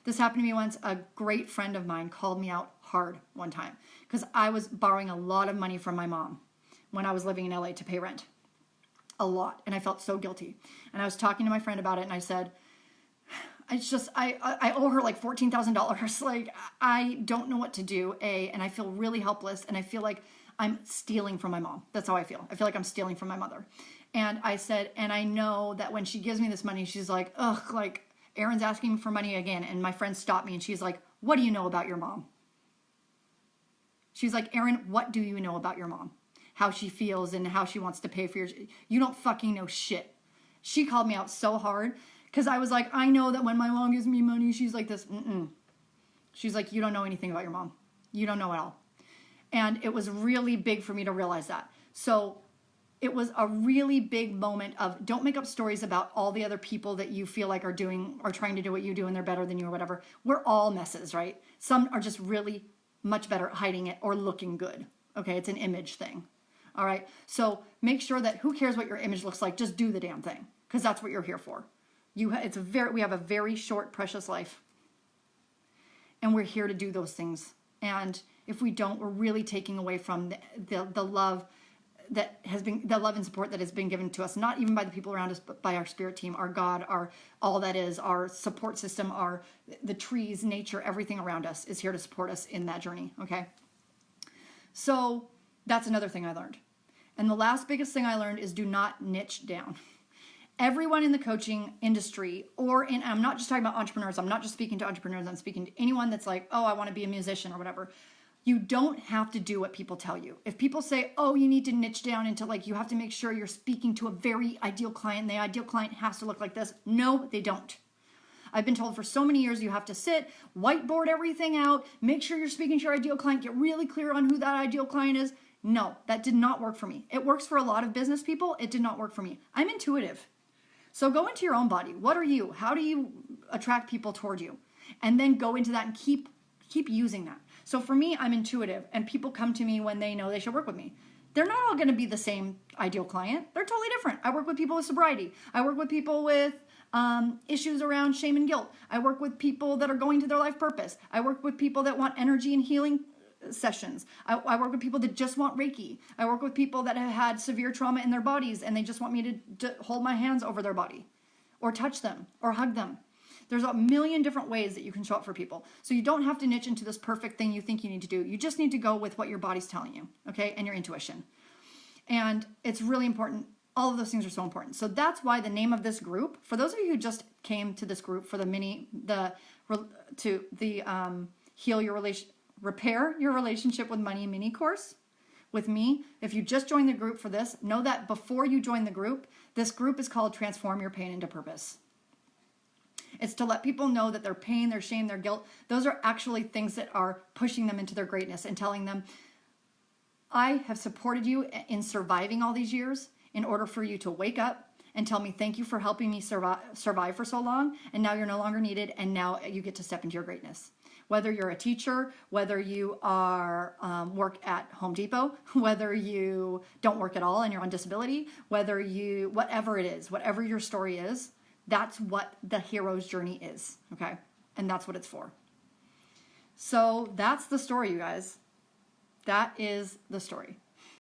This happened to me once. A great friend of mine called me out hard one time because I was borrowing a lot of money from my mom when I was living in LA to pay rent. A lot. And I felt so guilty. And I was talking to my friend about it, and I said, I owe her like $14,000. Like, I don't know what to do, and I feel really helpless, and I feel like I'm stealing from my mom. That's how I feel. I feel like I'm stealing from my mother. And I said, and I know that when she gives me this money, she's like, ugh, like, Erin's asking for money again. And my friend stopped me and she's like, what do you know about your mom? She's like, Erin, what do you know about your mom? How she feels and how she wants to pay for you don't fucking know shit. She called me out so hard because I was like, I know that when my mom gives me money, she's like this. She's like, you don't know anything about your mom. You don't know at all. And it was really big for me to realize that. So it was a really big moment of don't make up stories about all the other people that you feel like are doing or trying to do what you do and they're better than you or whatever. We're all messes, right? Some are just really much better at hiding it or looking good. Okay, it's an image thing. All right, so make sure that who cares what your image looks like, just do the damn thing because that's what you're here for. We have a very short, precious life and we're here to do those things. And if we don't, we're really taking away from the love that has been, the love and support that has been given to us, not even by the people around us, but by our spirit team, our God, our all that is, our support system, the trees, nature, everything around us is here to support us in that journey, okay? So that's another thing I learned. And the last biggest thing I learned is do not niche down. Everyone in the coaching industry, I'm not just talking about entrepreneurs, I'm not just speaking to entrepreneurs, I'm speaking to anyone that's like, oh, I want to be a musician or whatever. You don't have to do what people tell you. If people say, oh, you need to niche down into like, you have to make sure you're speaking to a very ideal client, and the ideal client has to look like this. No, they don't. I've been told for so many years, you have to sit, whiteboard everything out, make sure you're speaking to your ideal client, get really clear on who that ideal client is. No, that did not work for me. It works for a lot of business people. It did not work for me. I'm intuitive. So go into your own body. What are you? How do you attract people toward you? And then go into that and keep using that. So for me, I'm intuitive, and people come to me when they know they should work with me. They're not all going to be the same ideal client. They're totally different. I work with people with sobriety. I work with people with issues around shame and guilt. I work with people that are going to their life purpose. I work with people that want energy and healing sessions. I work with people that just want Reiki. I work with people that have had severe trauma in their bodies and they just want me to hold my hands over their body or touch them or hug them. There's a million different ways that you can show up for people. So you don't have to niche into this perfect thing you think you need to do. You just need to go with what your body's telling you, okay, and your intuition. And it's really important. All of those things are so important. So that's why the name of this group, for those of you who just came to this group for Repair Your Relationship with Money mini course, with me, if you just join the group for this, know that before you join the group, this group is called Transform Your Pain into Purpose. It's to let people know that their pain, their shame, their guilt, those are actually things that are pushing them into their greatness and telling them, I have supported you in surviving all these years in order for you to wake up and tell me thank you for helping me survive for so long, and now you're no longer needed, and now you get to step into your greatness. Whether you're a teacher, whether you are work at Home Depot, whether you don't work at all and you're on disability, whatever it is, whatever your story is, that's what the hero's journey is, okay? And that's what it's for. So that's the story, you guys. That is the story.